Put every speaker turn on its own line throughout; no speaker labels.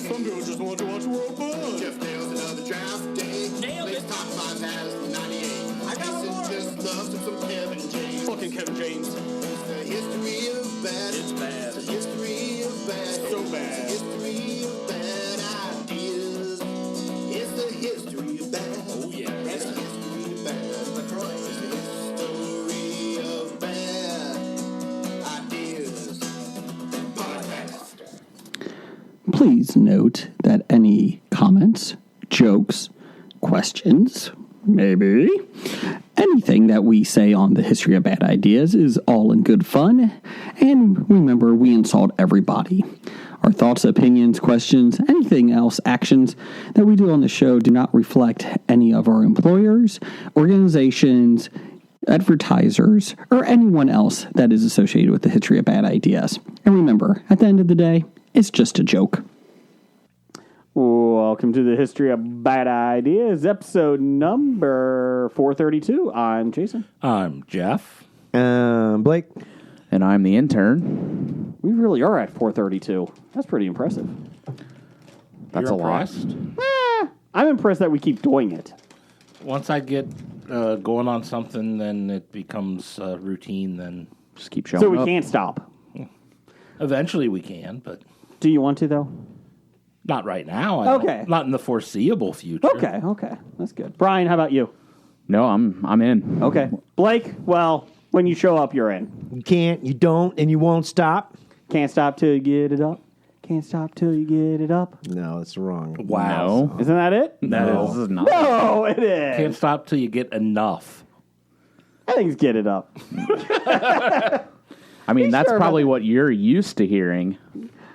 Some people just want to watch world fun.
Jeff nails another draft day.
Nailed
Makes
it.
top 5 has 98. I just loves some Kevin James.
Fucking Kevin James.
It's the history of bad.
It's bad.
It's the history of bad.
So bad.
It's the history of bad ideas. It's the history of bad.
Oh, yeah.
It's the history of bad. LaCroix. It's the history of bad ideas. Podcast.
Please note that any comments, jokes, questions, maybe anything that we say on the history of bad ideas is all in good fun. And remember, we insult everybody. Our thoughts, opinions, questions, anything else, actions that we do on the show do not reflect any of our employers, organizations, advertisers, or anyone else that is associated with the history of bad ideas. And remember, at the end of the day, it's just a joke. Welcome to the History of Bad Ideas, episode number 432. I'm Jason.
I'm Jeff.
Blake.
And I'm the intern.
We really are at 432. That's pretty impressive.
That's
You're
a lot.
impressed?
I'm impressed that we keep doing it.
Once I get going on something, then it becomes routine. Then
Just keep showing
So we
up.
can't stop.
eventually we can, but
Do you want to, though?
not right now. I don't-
Okay.
Not in the foreseeable future.
Okay. That's good. Brian, how about you?
No, I'm in.
Okay. Blake, well, when you show up, you're in.
You can't, you don't, and you won't stop?
Can't stop till you get it up. Can't stop till you get it up.
No, that's wrong.
Wow.
No.
Isn't that it?
No.
This is not.
No, it is.
Can't stop till you get enough.
I think it's get it up.
I mean, that's
sure
probably
about
what you're used to hearing.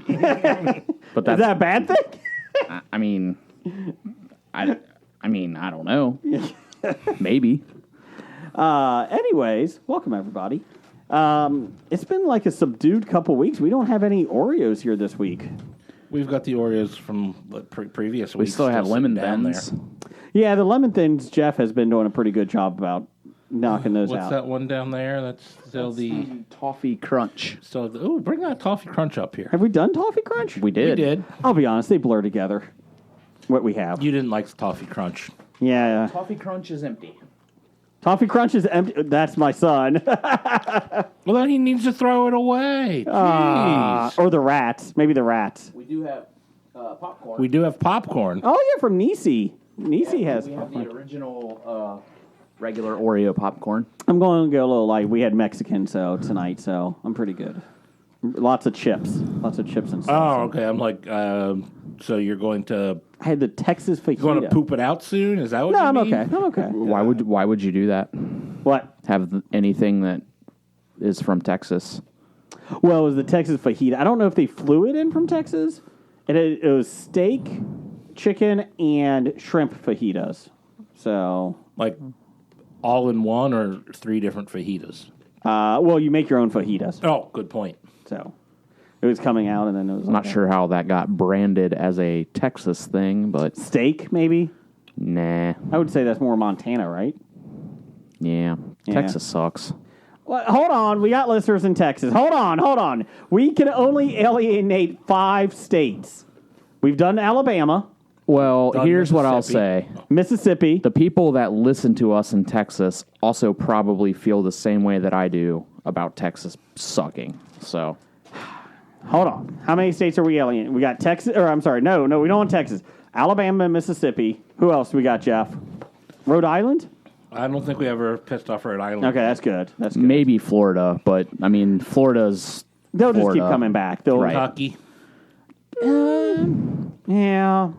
But
Is
that's,
that a bad thing?
I mean, I don't know. Maybe.
Anyways, welcome everybody. It's been like a subdued couple weeks. We don't have any Oreos here this week.
We've got the Oreos from previous
We
weeks.
still have
sitting
lemon
down
bends.
there.
Yeah, the lemon thins, Jeff has been doing a pretty good job about knocking those
What's
out.
that one down there? That's still
Toffee crunch.
Oh, bring that toffee crunch up here.
Have we done Toffee Crunch?
We did.
We did.
I'll be honest, they blur together. What we have.
You didn't like the toffee crunch.
Yeah.
Toffee crunch is empty.
Toffee Crunch is empty. That's my son.
Well, then he needs to throw it away. Jeez.
Or the rats. Maybe the rats.
We do have popcorn.
We do have popcorn.
Oh, yeah, from Nisi. Nisi has
We have
popcorn.
the original regular Oreo popcorn.
I'm going to go a little light. We had Mexican tonight, so I'm pretty good. Lots of chips. Lots of chips and stuff.
Oh, okay. I'm like, so you're going to
I had the Texas fajita.
poop it out soon? Is that what
No,
you
I'm
mean?
okay. I'm okay.
Why would you do that?
What?
Have anything that is from Texas?
Well, it was the Texas fajita. I don't know if they flew it in from Texas. It was steak, chicken, and shrimp fajitas. So,
Like all in one or three different fajitas?
well, you make your own fajitas.
Oh, good point.
So, it was coming out, and then it was
I'm not sure how that got branded as a Texas thing, but
steak, maybe.
nah.
I would say that's more Montana, right?
Yeah.
Yeah.
Texas sucks.
Well, hold on. We got listeners in Texas. Hold on. We can only alienate 5 states. We've done Alabama,
Well,
Done
here's what I'll
Mississippi.
say.
Mississippi.
The people that listen to us in Texas also probably feel the same way that I do about Texas sucking. So,
Hold on. How many states are we alienating? We got Texas. Or I'm sorry. No, we don't want Texas. Alabama and Mississippi. Who else we got, Jeff? Rhode Island?
I don't think we ever pissed off Rhode Island.
Okay, that's good. That's good.
maybe Florida, but I mean, Florida's
They'll just keep
Florida.
coming back. They'll,
Right.
Kentucky.
Yeah.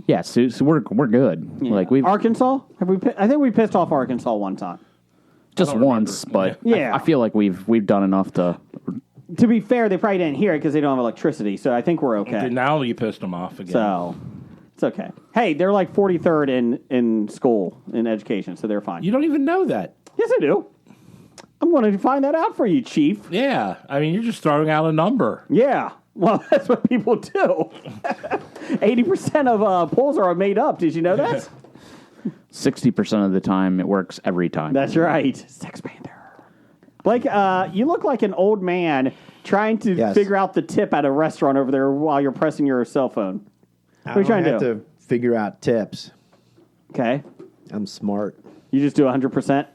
Yeah, so we're good.
Yeah.
Like we've
Arkansas? I think we pissed off Arkansas one time.
just
don't
once,
remember.
but
Yeah.
I feel like we've done enough to.
To be fair, they probably didn't hear it because they don't have electricity, so I think we're okay.
Now you pissed them off again.
So, it's okay. Hey, they're like 43rd in school, in education, so they're fine.
You don't even know that.
Yes, I do. I'm going to find that out for you, Chief.
Yeah. I mean, you're just throwing out a number.
Yeah. Well, that's what people do. 80% of polls are made up. Did you know that?
60% of the time, it works every time.
That's right. Sex Panther. Blake, you look like an old man
trying to
Yes.
figure out the tip at a restaurant over there while you're pressing your cell phone.
I
are you trying
don't
to
have to figure out tips.
Okay.
I'm smart.
You just do 100%?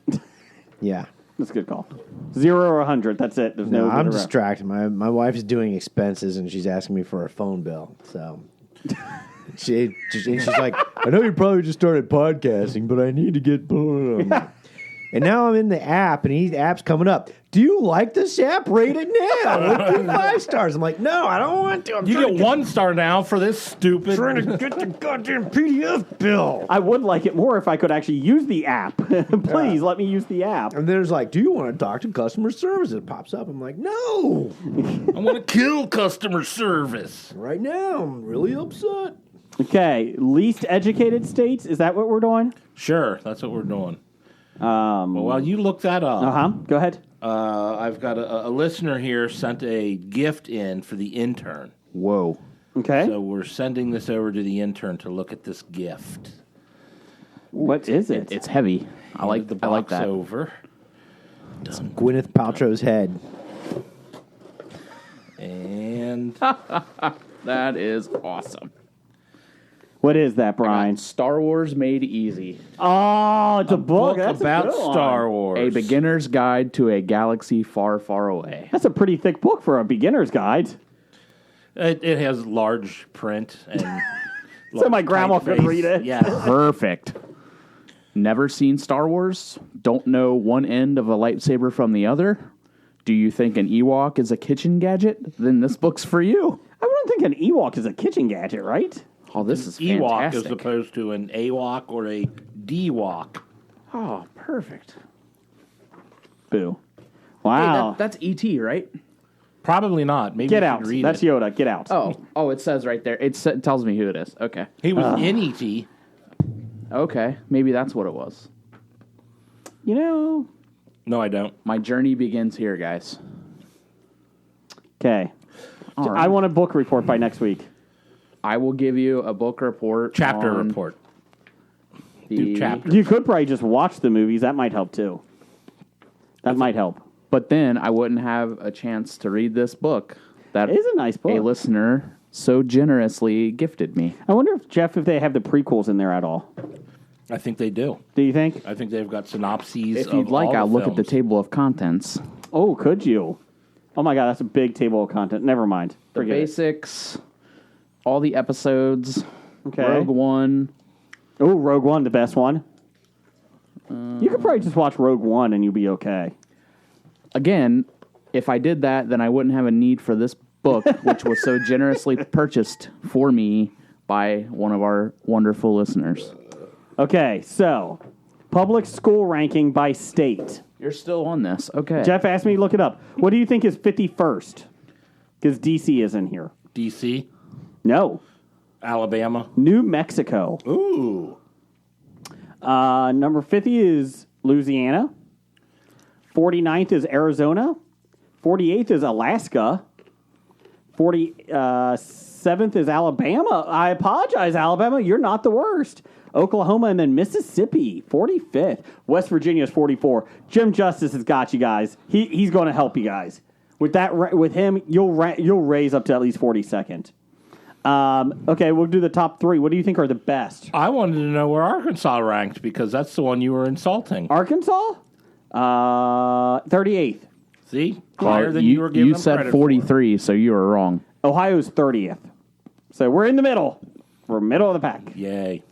Yeah.
That's a good call. 0 or 100. That's it. There's no.
No, I'm
good or-
distracted. My wife's doing expenses and she's asking me for a phone bill. So she's like, I know you probably just started podcasting, but I need to get. And now I'm in the app, and the app's coming up. Do you like this app? Rate it now. Let's do 5 stars. I'm like, no, I don't want to. I'm
You
trying
get
to
1 star now for this stupid.
trying to get the goddamn PDF bill.
I would like it more if I could actually use the app. Please let me use the app.
And then it's like, do you want to talk to customer service? It pops up. I'm like, no.
I want to kill customer service.
Right now, I'm really upset.
Okay. Least educated states. Is that what we're doing?
Sure, that's what we're doing. Well, while you look that up,
Go ahead.
I've got a listener here sent a gift in for the intern.
Whoa.
Okay.
So we're sending this over to the intern to look at this gift.
What is it?
It's heavy. I like
the
I like
box
that.
over.
Gwyneth Paltrow's head.
And
That is awesome.
What is that, Brian?
Star Wars Made Easy.
Oh, it's a book.
book
That's
about
a good one.
Star Wars.
A beginner's guide to a galaxy far, far away.
That's a pretty thick book for a beginner's guide.
It has large print and
So my grandma could read it.
Yeah.
Perfect. Never seen Star Wars? Don't know one end of a lightsaber from the other? Do you think an Ewok is a kitchen gadget? Then this book's for you.
I wouldn't think an Ewok is a kitchen gadget, right?
Oh, this is
Ewok
fantastic.
as opposed to an Awok or a D-Walk.
Oh, perfect.
Boo. Wow.
That's E.T., right?
Probably not. Maybe
Get
you
out.
should read
That's
it.
Yoda. Get out.
Oh, it says right there. It tells me who it is. Okay.
He was in E.T.
Okay. Maybe that's what it was.
You know.
No, I don't.
My journey begins here, guys.
Okay.
All right.
I want a book report by next week.
I will give you a book report.
Chapter
on
report.
the-
Do chapter.
You could probably just watch the movies. That might help too. That might help.
But then I wouldn't have a chance to read this book that
It is a nice book.
a listener so generously gifted me.
I wonder if they have the prequels in there at all.
I think they do.
Do you think?
I think they've got synopses
If you'd
of
like,
all
I'll
the
look at the
films.
table of contents.
Oh, could you? Oh my God, that's a big table of content. Never mind.
The
Forget it.
basics, all the episodes,
Okay.
Rogue One.
Oh, Rogue One, the best one. You could probably just watch Rogue One and you'll be okay.
Again, if I did that, then I wouldn't have a need for this book, which was so generously purchased for me by one of our wonderful listeners.
Okay, so public school ranking by state.
You're still on this. Okay.
Jeff asked me to look it up. What do you think is 51st? Because DC is in here.
D.C.,
No.
Alabama.
New Mexico.
Ooh.
Number 50 is Louisiana. 49th is Arizona. 48th is Alaska. 47th is Alabama. I apologize, Alabama. You're not the worst. Oklahoma and then Mississippi, 45th. West Virginia is 44. Jim Justice has got you guys. He's going to help you guys. With him, you'll raise up to at least 42nd. Okay, we'll do the top 3. What do you think are the best?
I wanted to know where Arkansas ranked because that's the one you were insulting.
Arkansas, 38th.
See? Higher than you were giving
You
them
said
credit
43, so you were wrong.
Ohio's 30th. So we're in the middle. We're middle of the pack.
for. Yay.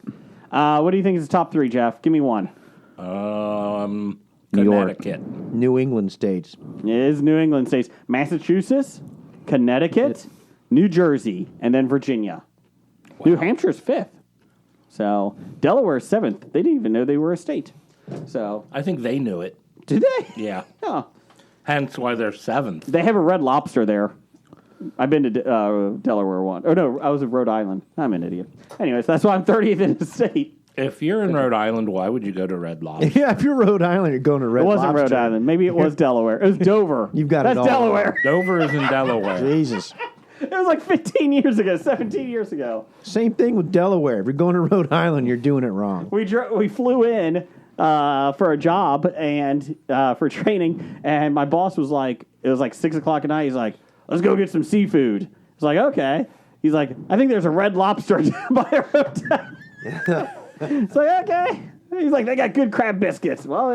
What do you think is the top 3, Jeff? Give me one.
York.
Connecticut.
New England states.
It is New England states. Massachusetts, Connecticut, New Jersey, and then Virginia. New Hampshire's 5th. So Delaware's 7th. They didn't even know they were a state. So
I think they knew it.
did they?
Yeah.
Oh.
Hence why they're 7th.
They have a Red Lobster there. I've been to Delaware once. Oh, no, I was in Rhode Island. I'm an idiot. Anyways, that's why I'm 30th in the state.
If you're in Rhode Island, why would you go to Red Lobster?
Yeah, if you're Rhode Island, you're going to Red
It wasn't Rhode
Lobster.
Island. Maybe it was Delaware. It was Dover.
You've got it
That's
all
Delaware.
Dover is in Delaware.
Jesus.
It was like 15 years ago, 17 years ago.
Same thing with Delaware. If you're going to Rhode Island, you're doing it wrong.
We flew in for a job and for training, and my boss was like, it was like 6 o'clock at night. He's like, let's go get some seafood. It's like, okay. He's like, I think there's a Red Lobster by our hotel. It's like, okay. He's like, they got good crab biscuits. Well,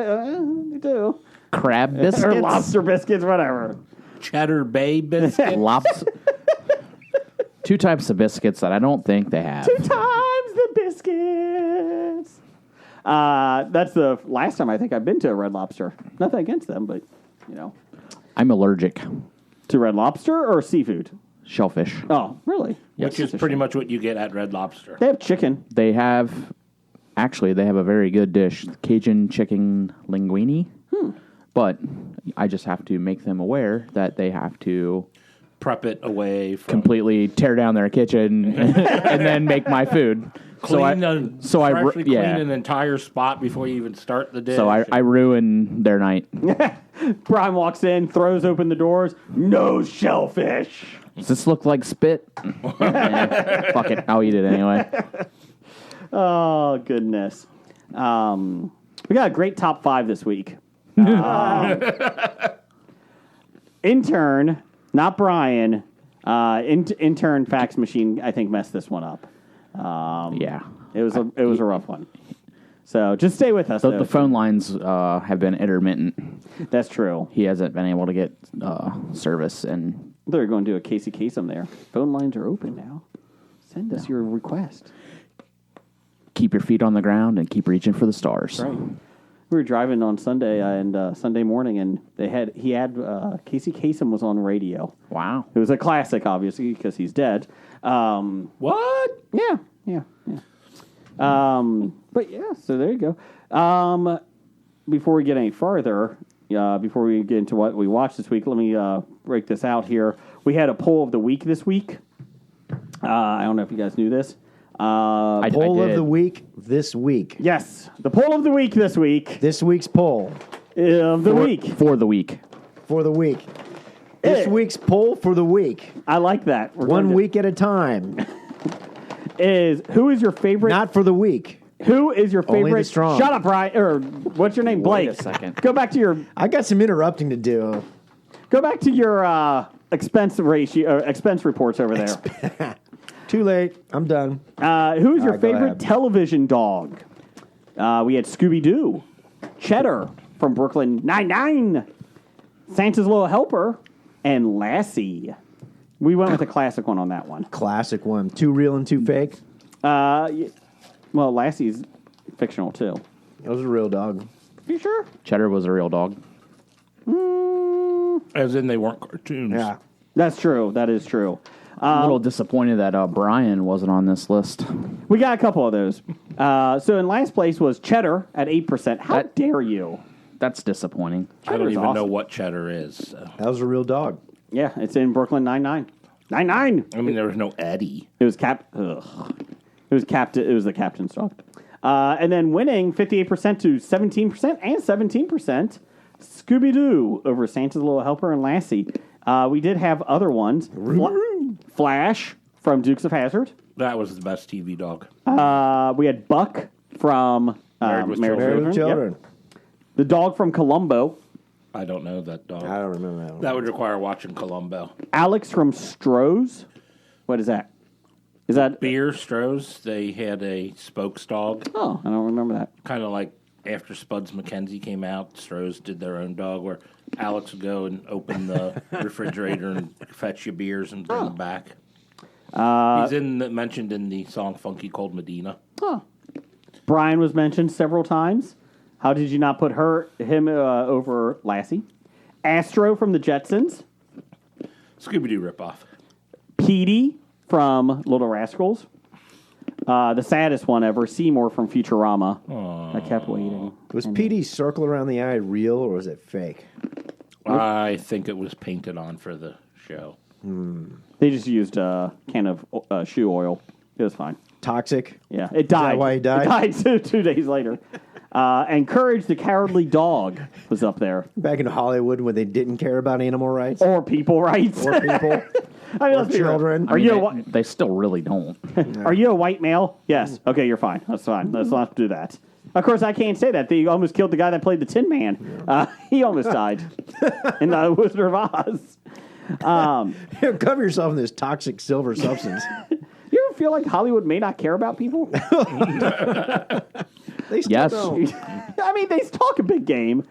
they do.
Crab biscuits?
Or lobster biscuits, whatever.
Cheddar Bay biscuit.
Two types of biscuits that I don't think they have.
2 times the biscuits. That's the last time I think I've been to a Red Lobster. Nothing against them, but, you know.
I'm allergic.
To Red Lobster or seafood?
Shellfish.
Oh, really?
Which is pretty much what you get at Red Lobster.
They have chicken.
They have a very good dish, Cajun chicken linguine. But I just have to make them aware that they have to
Prep it away from
completely tear down their kitchen and then make my food.
clean
Freshly
clean an entire spot before you even start the dish.
So I ruin their night.
Brian walks in, throws open the doors. No shellfish.
Does this look like spit? Fuck it, I'll eat it anyway.
Oh, goodness. We got a great top 5 this week. Intern, not Brian. Intern fax machine, I think, messed this one up.
Yeah.
It was a rough one. So just stay with us.
The phone lines have been intermittent.
That's true.
He hasn't been able to get service, and
They're going to do a Casey Kasem there. Phone lines are open now. Send us your request.
keep your feet on the ground and keep reaching for the stars.
Right. We were driving on Sunday and Sunday morning, and he had Casey Kasem was on radio.
Wow.
It was a classic, obviously, because he's dead.
What?
Yeah. But yeah, so there you go. Before we get any farther, before we get into what we watched this week, let me break this out here. We had a poll of the week this week. I don't know if you guys knew this.
Poll of the week this week.
Yes, the poll of the week this week.
This week's poll
Of the week.
For the week.
for the week. This week's poll for the week.
I like that. We're
One
going to-
week at a time.
is who is your favorite?
Not for the week.
Who is your
Only the
favorite?
strong.
Shut up, Ryan. Or what's your name, Blake?
Wait a second.
Go back to your
interrupting to do.
expense ratio, expense reports over there.
Too late. I'm done.
Who is your
right, go
favorite
ahead.
television dog? We had Scooby Doo, Cheddar from Brooklyn Nine-Nine, Santa's Little Helper, and Lassie. We went with a classic one on that one.
Classic one. Too real and too fake.
Well, Lassie's fictional too.
That was a real dog.
You sure?
Cheddar was a real dog.
As in they weren't cartoons.
Yeah.
That's true. That is true.
I'm a little disappointed that Brian wasn't on this list.
We got a couple of those. So in last place was Cheddar at 8%. How
That-
dare you?
That's disappointing.
I don't
Cheddar's
even know
awesome.
what cheddar is. So.
That was a real dog.
Yeah, it's in Brooklyn Nine-Nine. Nine-Nine.
I mean, there was no Eddie.
It was the captain's dog. And then winning 58% to 17% and 17%. Scooby-Doo over Santa's Little Helper and Lassie. We did have other ones. Flash from Dukes of Hazzard.
That was the best TV dog.
We had Buck from
Married with
Married with Children.
Yep. The dog from Columbo.
I don't know that dog.
I don't remember that one.
That would require watching Columbo.
Alex from Stroh's. What is that? Is that...
Beer Stroh's, they had a spokes dog.
Oh, I don't remember that.
Kind of like after Spuds McKenzie came out, Stroh's did their own dog where Alex would go and open the refrigerator and fetch you beers and bring them back. He's mentioned in the song Funky Cold Medina.
Brian was mentioned several times. How did you not put him over Lassie? Astro from the Jetsons.
Scooby-Doo ripoff.
Petey from Little Rascals. The saddest one ever, Seymour from Futurama. I kept waiting.
Was Petey's circle around the eye real or was it fake?
I think it was painted on for the show.
They just used a can of shoe oil. It was fine.
Toxic?
Yeah, it died.
why he died?
It died 2 days later. And Courage the Cowardly Dog was up there.
Back in Hollywood when they didn't care about animal rights?
Or people rights.
Or people?
I mean, let's be real.
children?
Are you a whi-
They still really don't.
Are you a white male? Yes. Okay, you're fine. That's fine. Let's not do that. Of course, I can't say that. They almost killed the guy that played the Tin Man. He almost died in The Wizard of Oz.
Here, cover yourself in this toxic silver substance.
You ever feel like Hollywood may not care about people?
They still
Yes.
don't.
I mean, they talk a big game.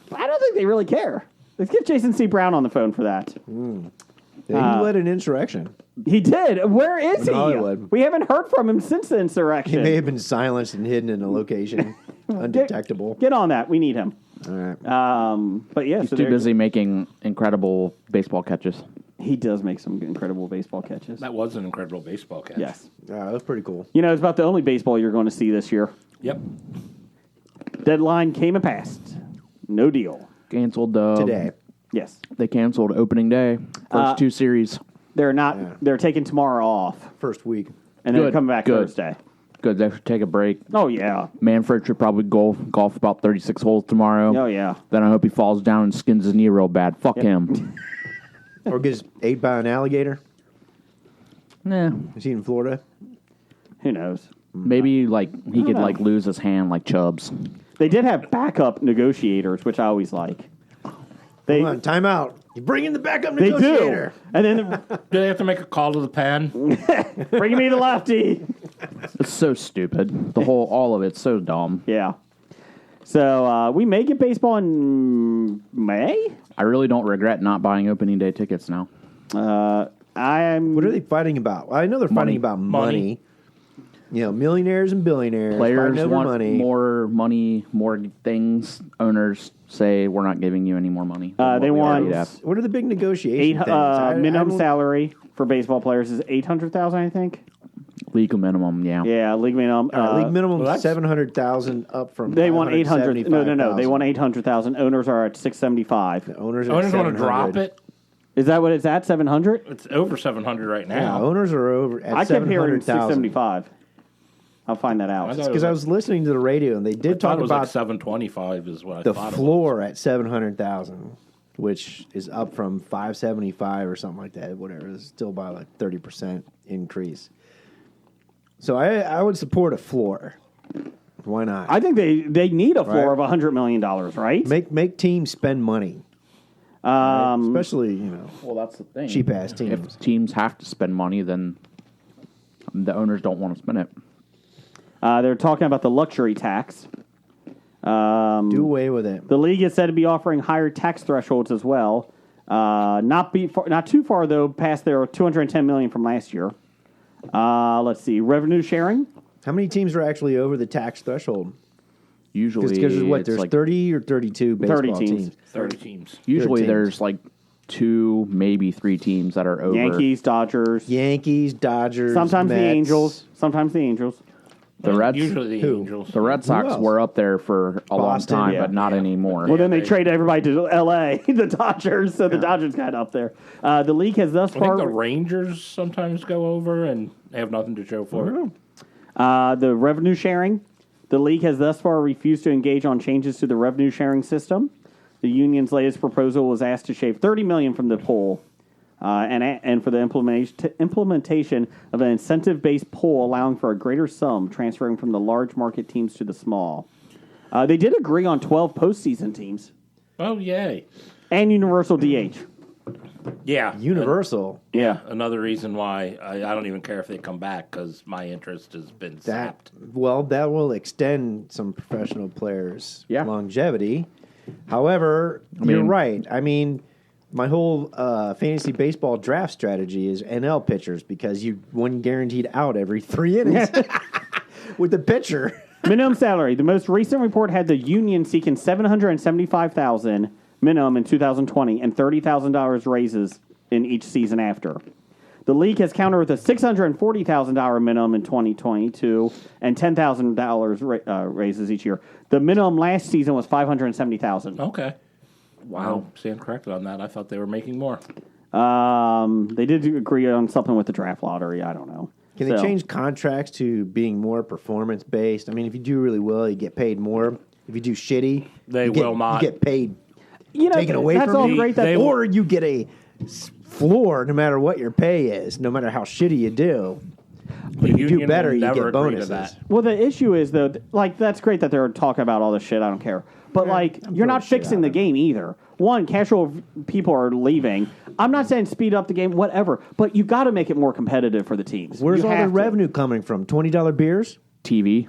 But I don't think they really care. Let's get Jason C. Brown on the phone for that.
He led an insurrection.
He did. Where is he?
Hollywood.
We haven't heard from him since the
He
insurrection.
may have been silenced and hidden in a location undetectable.
Get on that. We need him.
All right.
But yeah,
He's
so
too
there-
busy making incredible baseball catches.
He does make some incredible baseball catches.
That was an incredible baseball catch.
Yes.
That was pretty cool.
You know, it's about the only baseball you're going to see this year.
Yep.
Deadline came and passed. No deal.
Canceled
Today.
Yes.
They canceled opening day. First two series.
They're not.
Yeah.
They're taking tomorrow off,
First week.
and then
Good,
coming back
good.
Thursday.
Good. They should take a break.
Oh yeah.
Manfred should probably golf about 36 holes tomorrow.
Oh yeah.
Then I hope he falls down and skins his knee real bad. Fuck him.
Or gets ate by an alligator.
Nah.
Is he in Florida?
Who knows?
Maybe like he could
know.
like lose his hand like Chubbs.
They did have backup negotiators, which I always like. They
Hold on, time out. You bring in the backup
they do,
negotiator.
and then
Do they have to make a call to the pen?
bring me the lefty.
It's so stupid. All of it's so dumb.
Yeah. So we may get baseball in May.
I really don't regret not buying opening day tickets now.
I'm.
What are they fighting about? I know they're fighting about money. You know, millionaires and billionaires
Players
fighting over
want
money.
more money, more things. Owners say we're not giving you any more money.
They want
What are the big negotiation things?
minimum salary for baseball players is $800,000, I think.
legal minimum. Yeah.
Yeah, league minimum.
League minimum
well, that's-
700,000 up from.
They want 800. No. They
575,000.
want 800,000. Owners are at 675.
Owners are
Owners want to
700.
drop it.
Is that what it's at? 700.
It's over 700 right
Yeah,
now.
owners are over at
I kept hearing
700,000.
675. I'll find that out.
I thought
Because I was listening to the radio and they did
thought
talk
it was
about
like 725 is what I
the
thought.
floor at 700,000, which is up from 575 or something like that. Whatever, it's still by like 30% increase. So I would support a floor. Why not?
I think they need a floor
Right.
of $100 million, right?
make teams spend money, especially
Well, that's the thing.
cheap ass teams.
If teams have to spend money, then the owners don't want to spend it.
They're talking about the luxury tax.
Do away with it.
The league is said to be offering higher tax thresholds as well. Not too far though, past their $210 million from last year. Let's see, revenue sharing.
How many teams are actually over the tax threshold?
Usually,
Because what?
it's
There's
like
30 or 32 baseball
30 teams.
30 teams.
usually
13.
there's like 2, maybe 3 teams that are over.
Yankees, Dodgers.
Yankees, Dodgers,
Sometimes
Mets.
the Angels. Sometimes the Angels.
The Reds,
Usually the
Who?
Angels.
the Red Sox
else?
were up there for a long
Boston,
time,
yeah.
but not anymore.
Well, then they
they-
traded everybody to L.A. The Dodgers, so the Dodgers got up there. The league has thus
I think
far.
the Rangers sometimes go over and they have nothing to show for it.
The revenue sharing. The league has thus far refused to engage on changes to the revenue sharing system. The union's latest proposal was asked to shave $30 million from the pool, and for the implementation of an incentive-based pool allowing for a greater sum transferring from the large market teams to the small. They did agree on 12 postseason teams
Oh, yay.
and universal DH.
Yeah.
Universal.
Yeah.
Another reason why I don't even care if they come back because my interest has been
That
sapped.
that will extend some professional players'
Yeah.
longevity. However, you're
mean-
right. I mean, my whole fantasy baseball draft strategy is NL pitchers because you one guaranteed out every 3 innings with the pitcher.
Minimum salary. The most recent report had the union seeking $775,000 minimum in 2020 and $30,000 raises in each season after. The league has countered with a $640,000 minimum in 2022 and $10,000 raises each year. The minimum last season was $570,000.
Okay. Wow. Stand corrected on that. I thought they were making more.
They did agree on something with the draft lottery. I don't know.
Can they change contracts to being more performance based? I mean, if you do really well, you get paid more. If you do shitty,
They
you get,
will not.
You get paid
You know,
taken away
that's
from
all
you,
great. That
or you get a floor no matter what your pay is, no matter how shitty you do.
The
If you do
union
better,
will
you
never
get
agree to
bonuses.
that.
Well, the issue is though, like that's great that they're talking about all this shit. I don't care, but like you're not
throwing shit
fixing
out
the
of it.
game either. One, casual people are leaving. I'm not saying speed up the game, whatever, but you got to make it more competitive for the teams.
Where's
You
all the
have to.
revenue coming from? $20 beers?
TV.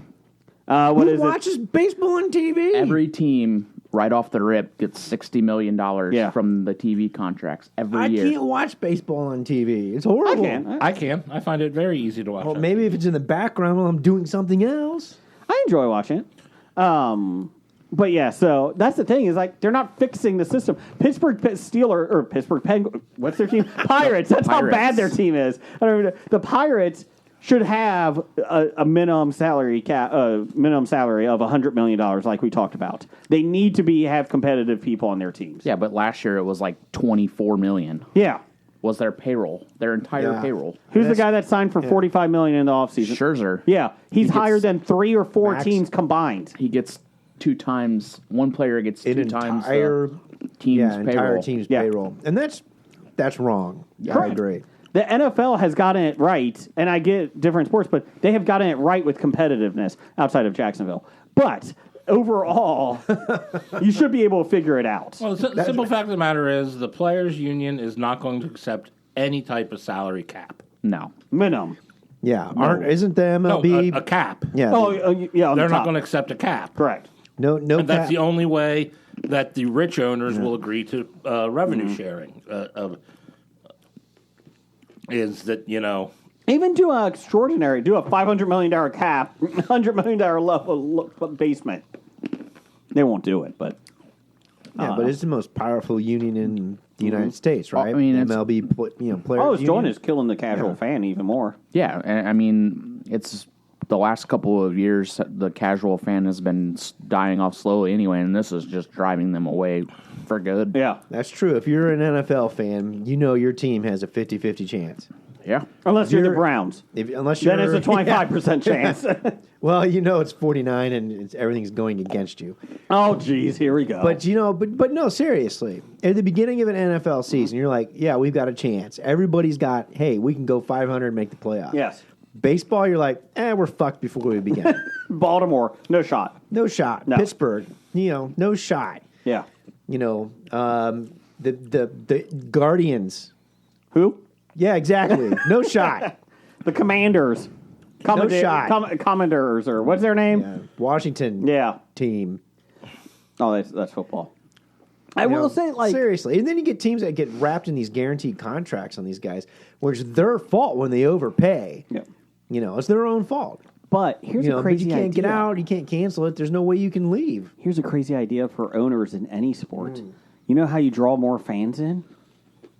What
Who
is it?
watches baseball on TV?
Every team, right off the rip, gets $60 million
Yeah.
from the TV contracts every
I
year.
can't watch baseball on TV. It's
I
horrible.
can.
I can. I find it very easy to watch.
Well,
on
maybe
TV.
if it's in the background while I'm doing something else.
I enjoy watching it. But yeah, so that's the thing is like they're not fixing the system. Pittsburgh Steelers or Pittsburgh Penguins, what's their team? Pirates. That's how
Pirates.
bad their team is. I don't know. The Pirates should have a minimum salary of $100 million, like we talked about. They need to have competitive people on their teams.
Yeah, but last year it was like $24 million.
Yeah.
Was their payroll, their entire
Yeah.
payroll.
Who's the guy that signed for $45 million in the offseason?
Scherzer.
Yeah, he's
gets
higher than 3 or 4
max.
teams combined.
He gets 2 times. One player gets 2 times
entire,
the team's
entire
payroll.
team's
Yeah.
payroll. And that's wrong. I
Correct.
agree.
The NFL has gotten it right, and I get different sports, but they have gotten it right with competitiveness outside of Jacksonville. But overall, you should be able to figure it out.
Well, the simple fact of the matter is the players' union is not going to accept any type of salary cap.
No.
Minimum.
Yeah. Isn't the
No,
MLB?
a cap.
Yeah.
Oh, yeah, on
They're
the
not
top.
going to accept a cap.
Correct.
no
And that's
cap.
the only way that the rich owners will agree to revenue sharing. Is that
Even do a $500 million cap, $100 million level basement. They won't do it, but
Yeah, but it's the most powerful union in the United States,
Well,
right?
I mean,
The
it's-
MLB, players.
oh, it's
union.
joint is killing the casual fan even more.
Yeah, and I mean, it's the last couple of years, the casual fan has been dying off slowly anyway, and this is just driving them away for good.
Yeah.
That's true. If you're an NFL fan, you know your team has a 50-50 chance.
Yeah.
Unless you're the
You're-
Browns.
Unless you're,
Then it's a 25% chance.
Well, it's 49 and everything's going against you.
Oh, geez, here we go.
But but no, seriously. At the beginning of an NFL season, you're like, yeah, we've got a chance. Everybody's got, hey, we can go 500 and make the playoffs.
yes.
Baseball, you're like, we're fucked before we begin.
Baltimore, no shot.
No shot.
No.
Pittsburgh, no shot.
Yeah.
The Guardians.
Who?
Yeah, exactly. No shot.
The Commanders.
shot.
Commanders, or what's their name?
Yeah. Washington
Yeah.
team.
Oh, that's football. I will say, like,
seriously, and then you get teams that get wrapped in these guaranteed contracts on these guys, which is their fault when they overpay.
Yeah.
It's their own fault.
but here's a
But
crazy
you can't
idea.
get out, you can't cancel it. There's no way you can leave.
Here's a crazy idea for owners in any sport. You know how you draw more fans in?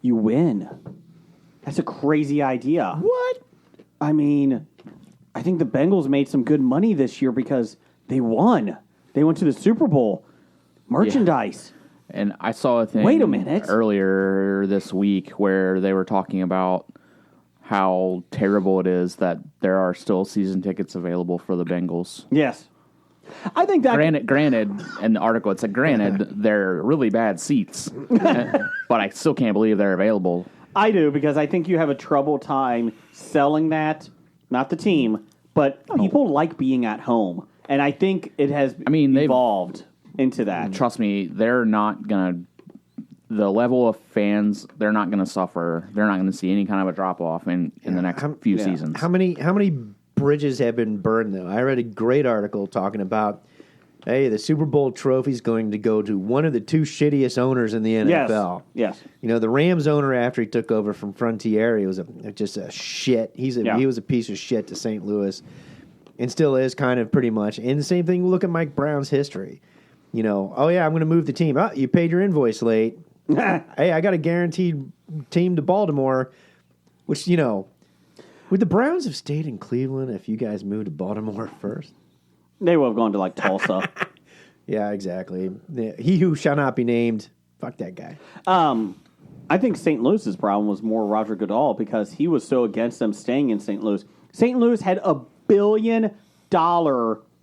You win. That's a crazy idea.
What?
I mean, I think the Bengals made some good money this year because they won. They went to the Super Bowl. Merchandise.
And I saw a thing
Wait a minute.
earlier this week where they were talking about how terrible it is that there are still season tickets available for the Bengals.
Yes. I think that
Granted, in the article it said, granted, they're really bad seats, but I still can't believe they're available.
I do because I think you have a trouble time selling that, not the team, but people like being at home. And I think it has
they've
evolved into that.
Trust me, they're not going to, the level of fans, they're not going to suffer. They're not going to see any kind of a drop off in the next few seasons.
How many bridges have been burned, though? I read a great article talking about, hey, the Super Bowl trophy's going to go to one of the two shittiest owners in the NFL.
Yes.
The Rams owner, after he took over from Frontier, was just a shit. He was a piece of shit to St. Louis, and still is kind of pretty much. And the same thing, look at Mike Brown's history. Oh yeah, I'm going to move the team. Oh, you paid your invoice late. Hey, I got a guaranteed team to Baltimore, which, would the Browns have stayed in Cleveland if you guys moved to Baltimore first?
They will have gone to like Tulsa.
Yeah, exactly. He who shall not be named. Fuck that guy.
I think St. Louis's problem was more Roger Goodell because he was so against them staying in St. Louis. St. Louis had $1 billion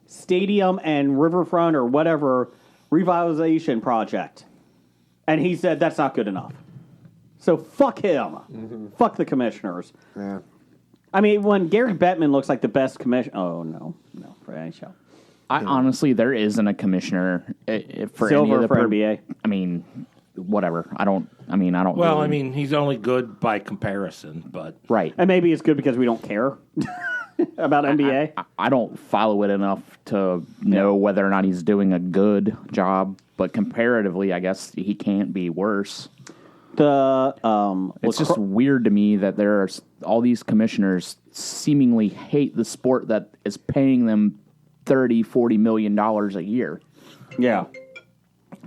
stadium and riverfront or whatever revitalization project. And he said that's not good enough. So fuck him.
Mm-hmm.
Fuck the commissioners.
Yeah.
I mean, when Gary Bettman looks like the best commissioner... Oh, no, for any show.
Honestly, there isn't a commissioner for any
Silver
of the
for NBA.
I mean, whatever. I don't.
Well,
really-
I mean, he's only good by comparison, but
right.
And maybe it's good because we don't care about NBA.
I don't follow it enough to know whether or not he's doing a good job, but comparatively, I guess he can't be worse. It's just weird to me that there are all these commissioners seemingly hate the sport that is paying them $30-40 million a year.
Yeah.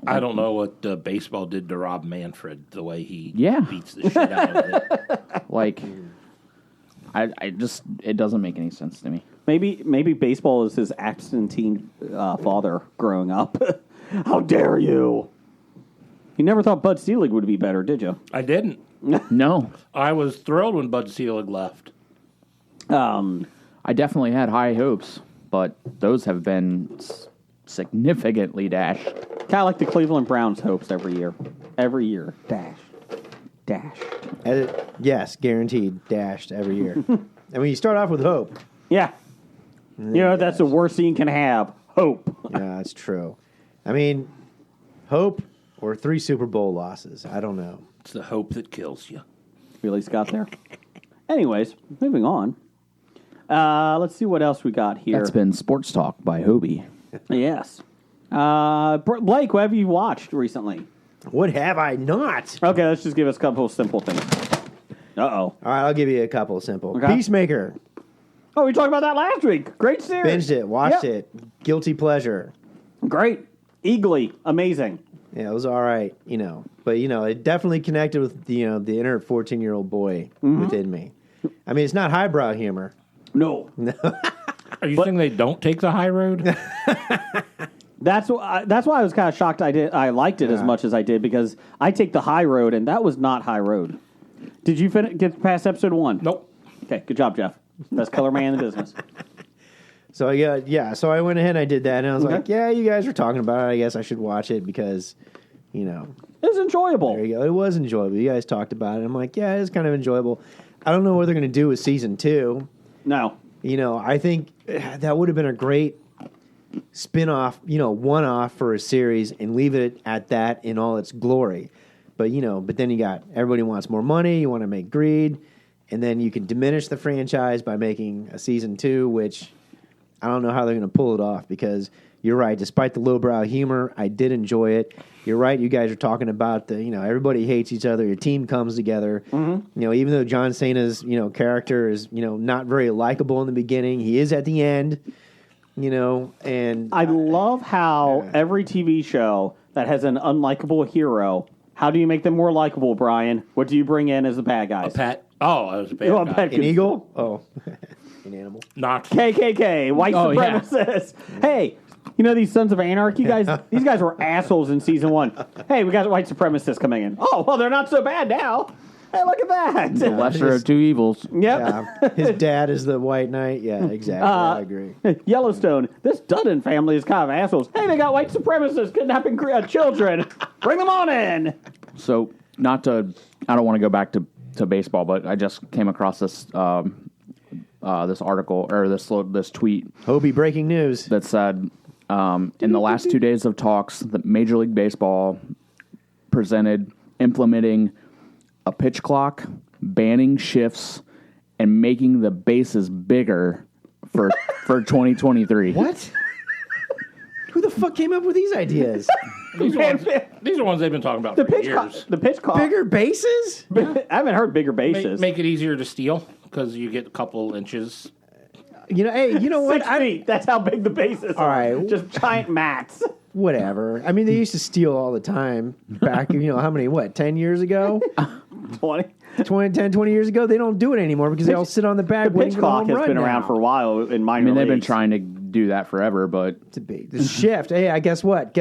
I don't know what baseball did to Rob Manfred, the way he
Yeah.
beats the shit out of it.
Like, I just, it doesn't make any sense to me.
Maybe baseball is his absentee father growing up. How dare you? You never thought Bud Selig would be better, did you?
I didn't.
No,
I was thrilled when Bud Selig left.
I definitely had high hopes, but those have been significantly dashed.
Kind of like the Cleveland Browns' hopes every year. Every year. Dash.
Yes, guaranteed, dashed every year. I mean, you start off with hope.
Yeah. You know, that's the worst thing can have. Hope.
Yeah, that's true. I mean, hope or 3 Super Bowl losses. I don't know.
It's the hope that kills you.
Really got there. Anyways, moving on. Let's see what else we got here.
That's been Sports Talk by Hobie.
Yes. Blake, what have you watched recently?
What have I not?
Okay, let's just give us a couple of simple things. Uh-oh.
All right, I'll give you a couple simple.
Okay.
Peacemaker.
Oh, we talked about that last week. Great series.
Binged it, watched
Yep.
it. Guilty pleasure.
Great. Eagly. Amazing.
Yeah, it was all right, But, it definitely connected with, the inner 14-year-old boy within me. I mean, it's not highbrow humor.
No.
Are you saying they don't take the high road?
That's why I was kind of shocked I liked it as much as I did, because I take the high road, and that was not high road. Did you get past episode 1?
Nope.
Okay, good job, Jeff. Best color man in the business.
So, so I went ahead and I did that, and I was like, yeah, you guys are talking about it. I guess I should watch it because,
It was enjoyable.
there you go. It was enjoyable. You guys talked about it. I'm like, yeah, it's kind of enjoyable. I don't know what they're going to do with season 2.
No.
I think that would have been a great spin-off, one-off for a series and leave it at that in all its glory. But, but then you got everybody wants more money, you want to make greed, and then you can diminish the franchise by making a season 2, which I don't know how they're going to pull it off, because you're right, despite the lowbrow humor, I did enjoy it. You're right, you guys are talking about everybody hates each other, your team comes together. Mm-hmm. Even though John Cena's, character is, not very likable in the beginning, he is at the end, and
I love how every TV show that has an unlikable hero, how do you make them more likable, Brian? What do you bring in as the bad guys?
Pat. Oh, I was a bad
You want
guy.
Pat
an eagle? Oh, an animal.
Not.
KKK, white
Oh, yeah.
supremacists. Hey, these Sons of Anarchy guys? These guys were assholes in season 1. Hey, we got white supremacists coming in. Oh, well, they're not so bad now. Hey, look at that.
The lesser of two evils.
Yep.
Yeah, his dad is the White Knight. Yeah, exactly. I agree.
Yellowstone. This Dutton family is kind of assholes. Hey, they got white supremacists kidnapping children. Bring them on in.
So, I don't want to go back to baseball, but I just came across this this article or this tweet
Hobie breaking news.
that said, in the last 2 days of talks, the Major League Baseball implementing a pitch clock, banning shifts, and making the bases bigger for 2023.
What? Who the fuck came up with these ideas?
These are ones they've been talking about
The
for
pitch
years.
the pitch clock.
Bigger bases?
I haven't heard bigger
Make,
bases.
make it easier to steal because you get a couple inches.
Hey, you know what?
6 feet. That's how big the bases
All
are.
right.
Just giant mats.
Whatever. I mean, they used to steal all the time back, how many, 10 years ago?
20.
20 years ago? They don't do it anymore because they all sit on the bag
The
waiting
pitch
for the
clock
home
has
run
been
now.
around for a while in minor
I mean, they've been
leagues.
trying to do that forever, but
The shift. Hey, guess what?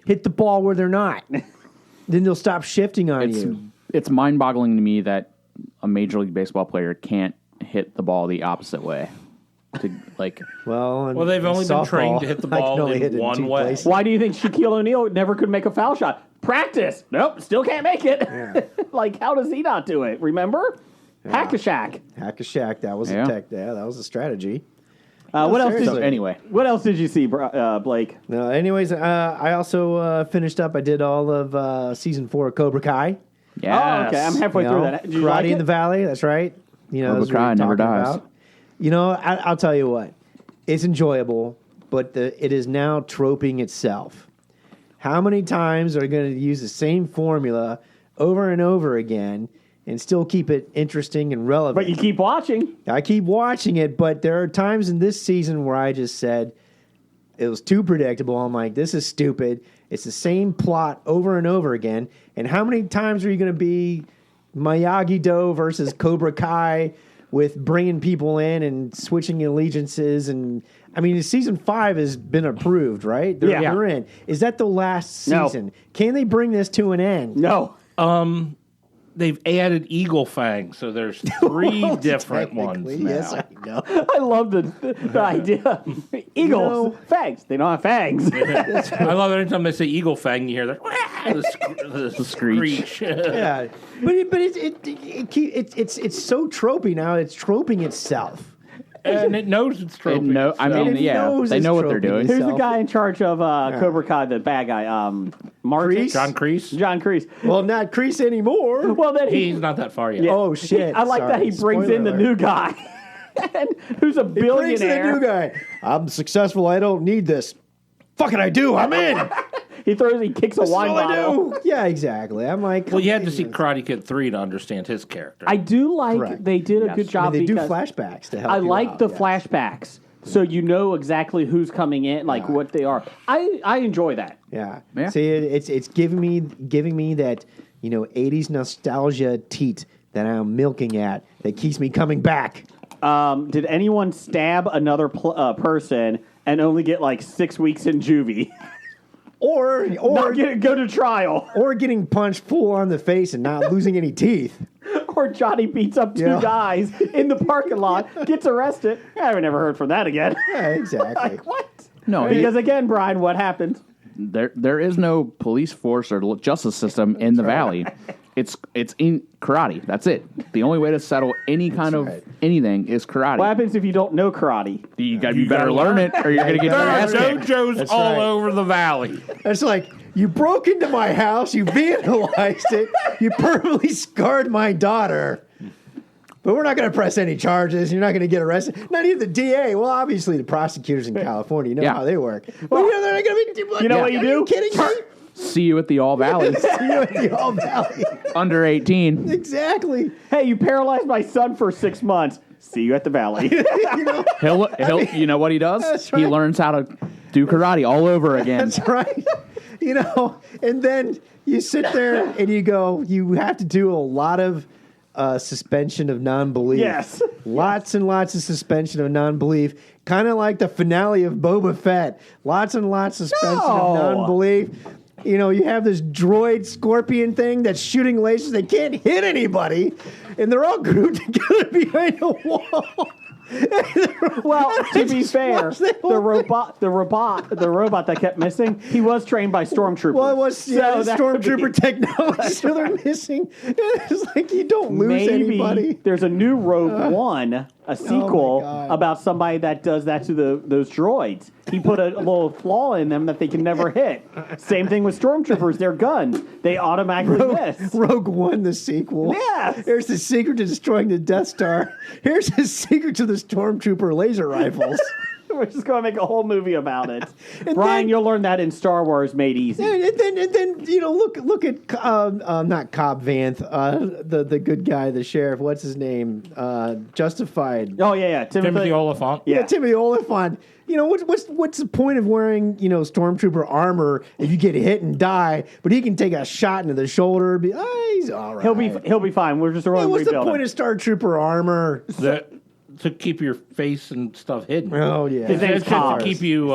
Hit the ball where they're not. Then they'll stop shifting on you.
it's mind-boggling to me that a Major League Baseball player can't hit the ball the opposite way.
Well,
they've only been
softball,
trained to hit the
I can
ball
only
in
hit it
one
2
way.
places.
Why do you think Shaquille O'Neal never could make a foul shot? Practice. Nope, still can't make it. How does he not do it? Remember? Hack-a-Shack.
Hack a Shack. That was
Yeah.
that was a strategy.
What else?
seriously.
So anyway,
What else did you see, Blake?
No, anyways, I also finished up. I did all of season 4 of Cobra Kai.
Oh, okay. I'm halfway
You
through
know,
that. Did you
Karate
like
in
it?
the Valley. That's right. You know,
Cobra
that's what
Kai
we're
never
talking
dies.
about. You know, I'll tell you what. It's enjoyable, but it is now troping itself. How many times are you going to use the same formula over and over again and still keep it interesting and relevant?
But you keep watching.
I keep watching it, but there are times in this season where I just said it was too predictable. I'm like, this is stupid. It's the same plot over and over again. And how many times are you going to be Miyagi-Do versus Cobra Kai with bringing people in and switching allegiances? And I mean, season 5 has been approved, right? They're in. Is that the last
No.
season? Can they bring this to an end?
No.
They've added Eagle Fang, so there's 3 different ones
Technically,
now.
yes, I know.
I love the idea. Eagles, fangs. They don't have fangs.
I love it every time they say Eagle Fang, you hear the screech.
Yeah, but it's so tropey now. It's troping itself.
And it knows it's trophy.
no, I mean,
It
yeah,
knows
they
it's
know what they're
troping
doing.
itself.
Who's the guy in charge of Cobra Kai, the bad guy? Martin?
Kreese?
John Kreese?
John Kreese.
Well, not Kreese anymore.
Well, then
He's not that far yet.
Oh shit!
I like that
Sorry.
he brings
Spoiler
in the
alert.
new guy, who's a
He brings in the
billionaire.
new guy. I'm successful. I don't need this. Fucking I do. I'm in.
He kicks a
This is
wine
all I
bottle.
do. Yeah, exactly. I'm like,
Well, you had to see Karate Kid 3 to understand his character.
I do like
Correct.
they did a
Yes.
good
I
job
mean, they do
because
flashbacks to help.
I
you
like
out,
the
yeah.
flashbacks, so you know exactly who's coming in, like what they are. I enjoy that.
Yeah.
Yeah.
See, it's giving me that 80s nostalgia teat that I'm milking at that keeps me coming back.
Did anyone stab another person and only get like 6 weeks in juvie?
Or
Not go to trial.
or getting punched full on the face and not losing any teeth.
Or Johnny beats up 2
Yeah.
guys in the parking lot, gets arrested. I haven't never heard from that again.
Yeah, exactly.
Like, what?
No,
Because again, Brian, what happened?
there is no police force or justice system in the valley. It's in karate. That's it. The only way to settle any kind of
right.
anything is karate.
What happens if you don't know karate?
You better learn it, or you're gonna get your
There are
ass kicked.
dojos
That's
all
right.
over the valley.
It's like, you broke into my house, you vandalized it, you permanently scarred my daughter. But we're not going to press any charges. You're not going to get arrested. Not even the DA. Well, obviously the prosecutors in California, you know
Yeah.
how they work. But they're not going to be.
You know what you
Are
do?
you kidding me?
See you at the All Valley.
See you at the All Valley.
Under 18.
Exactly.
Hey, you paralyzed my son for 6 months. See you at the valley.
You know,
He'll you know what he does?
That's
He
right.
learns how to do karate all over again.
that's right. You know, and then you sit there and you go, you have to do a lot of suspension of non-belief.
Yes.
Lots and lots of suspension of non-belief. Kind of like the finale of Boba Fett. Lots and lots of suspension of
No.
non-belief. You know, you have this droid scorpion thing that's shooting lasers. They can't hit anybody. And they're all grouped together behind a wall.
Well, to be fair,
watch the
the robot that kept missing, he was trained by stormtroopers.
Well, it was
So that could be-
stormtrooper technology, so they're missing. It's like you don't lose
Maybe
anybody.
there's a new Rogue One, a sequel
God.
about somebody that does that to those droids. He put a little flaw in them that they can never hit. Same thing with stormtroopers. Their guns, they automatically miss.
Rogue One, the sequel.
Yes.
Here's the secret to destroying the Death Star. Here's the secret to the stormtrooper laser rifles.
We're just going to make a whole movie about it.
And
Brian,
then-
you'll learn that in Star Wars Made Easy.
and then you know, look at not Cobb Vanth, the good guy, the sheriff. What's his name? Justified.
Oh, yeah.
Timothy Oliphant.
Yeah.
Timothy Oliphant. You know what's the point of wearing stormtrooper armor if you get hit and die? But he can take a shot into the shoulder. And be he's all right.
He'll be fine. We're just
Yeah,
going to
what's the
rebuild
point
him.
of Star Trooper armor?
To keep your face and stuff hidden.
Oh yeah,
His name's
It's just
Cobb.
to keep you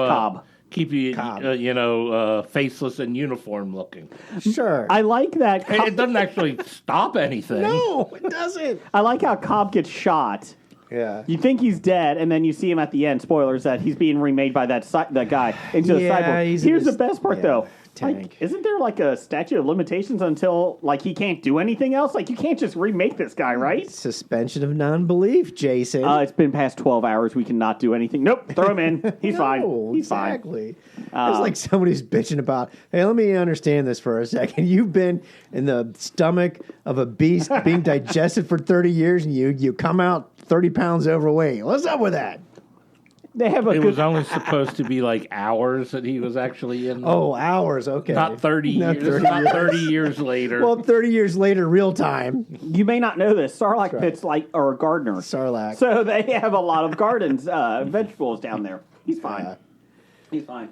Cobb.
faceless and uniform looking.
sure.
I like that.
It doesn't actually stop anything.
No, it doesn't.
I like how Cobb gets shot.
Yeah.
You think he's dead, and then you see him at the end. Spoilers that he's being remade by that guy into a
Yeah,
cyborg.
he's
Here's
in
the
this-
best part,
yeah.
though.
tank.
Like, isn't there like a statute of limitations until like he can't do anything else? Like, you can't just remake this guy, right?
Suspension of non-belief, Jason.
It's been past 12 hours. We cannot do anything. Nope. Throw him in. He's fine. He's
exactly. It's like somebody's bitching about, hey, let me understand this for a second. You've been in the stomach of a beast being digested for 30 years and you come out 30 pounds overweight. What's up with that?
They have a
It
good.
was only supposed to be like hours that he was actually in.
Oh, hours. Okay.
Not 30 years. Not 30 years later.
Well, 30 years later, real time.
You may not know this. Sarlacc pits like are a gardener.
Sarlacc.
So they have a lot of gardens, vegetables down there. He's fine. He's fine.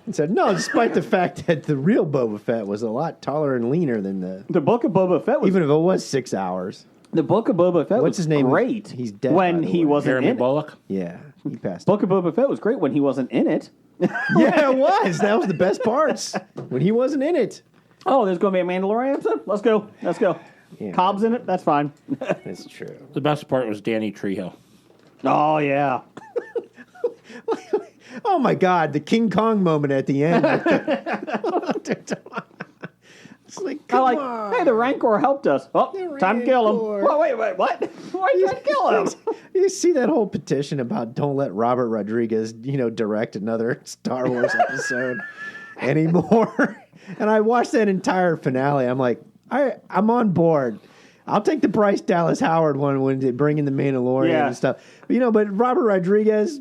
And said, no, despite the fact that the real Boba Fett was a lot taller and leaner than
The Book of Boba Fett was
even if it was 6 hours.
the Book of Boba Fett.
What's
was
his name?
Great.
He's dead,
when
by the
he
way.
wasn't
Jeremy
in it.
Bullock.
Yeah, he passed.
Book of Boba Fett was great when he wasn't in it.
Yeah, it was. That was the best parts when he wasn't in it.
Oh, there's going to be a Mandalorian episode. Let's go. Let's go.
Yeah.
Cobb's in it. That's fine.
That's true.
The best part was Danny Trejo.
Oh yeah.
Oh my God, the King Kong moment at the end. It's like,
I
come
like.
on.
Hey, the Rancor helped us. Oh,
The
time to kill him.
Rancor.
Whoa, wait, what? Why are you trying to kill him?
You see that whole petition about don't let Robert Rodriguez, direct another Star Wars episode anymore. And I watched that entire finale. I'm like, I'm on board. I'll take the Bryce Dallas Howard one when they bring in the Mandalorian
Yeah.
and stuff. But Robert Rodriguez,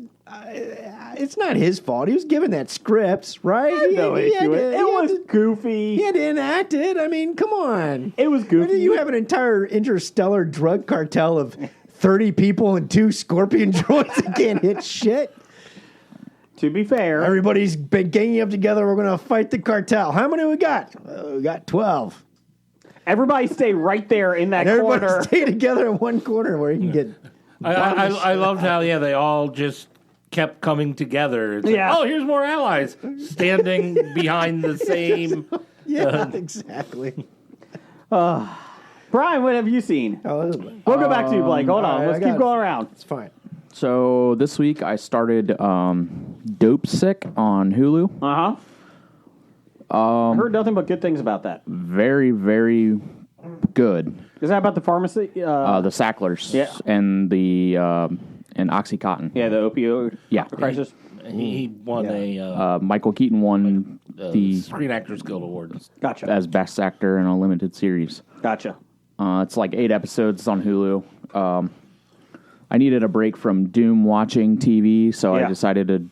it's not his fault. He was given that script, right?
No
He
issue.
had
It
to-
was goofy.
He had to enact it. I mean, come on.
It was goofy.
You have an entire interstellar drug cartel of 30 people and 2 scorpion droids that can't hit shit.
To be fair,
Everybody's been ganging up together. We're going to fight the cartel. How many we got? We got 12.
everybody stay right there in that
And everybody
corner.
stay together in one corner where you can get...
I loved how they all just kept coming together. It's like,
Yeah.
oh, here's more allies standing behind the same.
Yeah, exactly.
Brian, what have you seen?
Oh,
We'll go back to you, Blake. Hold on.
I
Let's
got
keep
it.
going around.
it's fine.
So this week I started Dope Sick on Hulu.
I heard nothing but good things about that.
Very, very good.
Is that about the pharmacy?
The Sacklers
Yeah.
and the and OxyContin.
Yeah, the opioid
Yeah.
crisis.
He won a
Michael Keaton won the
Screen Actors Guild Award.
Gotcha.
as best actor in a limited series.
Gotcha.
It's like 8 episodes. It's on Hulu. I needed a break from doom watching TV, so
Yeah.
I decided to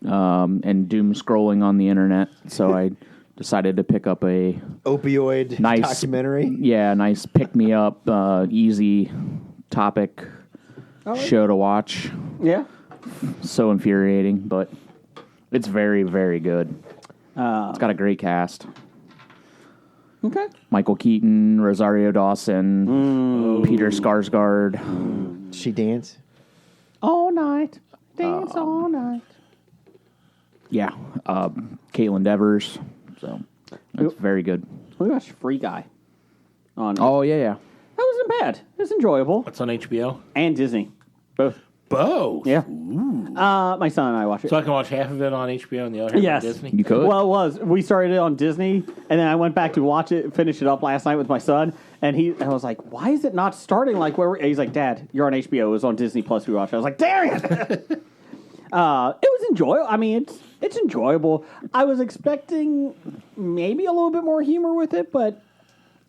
and doom scrolling on the internet. So I decided to pick up a
Opioid
Nice.
documentary.
nice pick me up, easy topic show to watch.
Yeah.
So infuriating, but it's very, very good. It's got a great cast.
Okay.
Michael Keaton, Rosario Dawson, Peter Skarsgård.
She dance.
All night. Dance all night.
Yeah, Caitlin Devers. So it's very good.
We watched Free Guy. On
Oh yeah.
That wasn't bad. It's enjoyable.
It's on HBO.
And Disney. Both.
Both.
Yeah. My son and I watch it.
So I can watch half of it on HBO and the other half
Yes.
on Disney.
You could.
Well, it was. We started it on Disney, and then I went back to watch it, finish it up last night with my son, and I was like, "Why is it not starting like where?" He's like, "Dad, you're on HBO. It was on Disney Plus. We watched." I was like, "Dang it!" It was enjoyable. I mean, it's enjoyable. I was expecting maybe a little bit more humor with it, but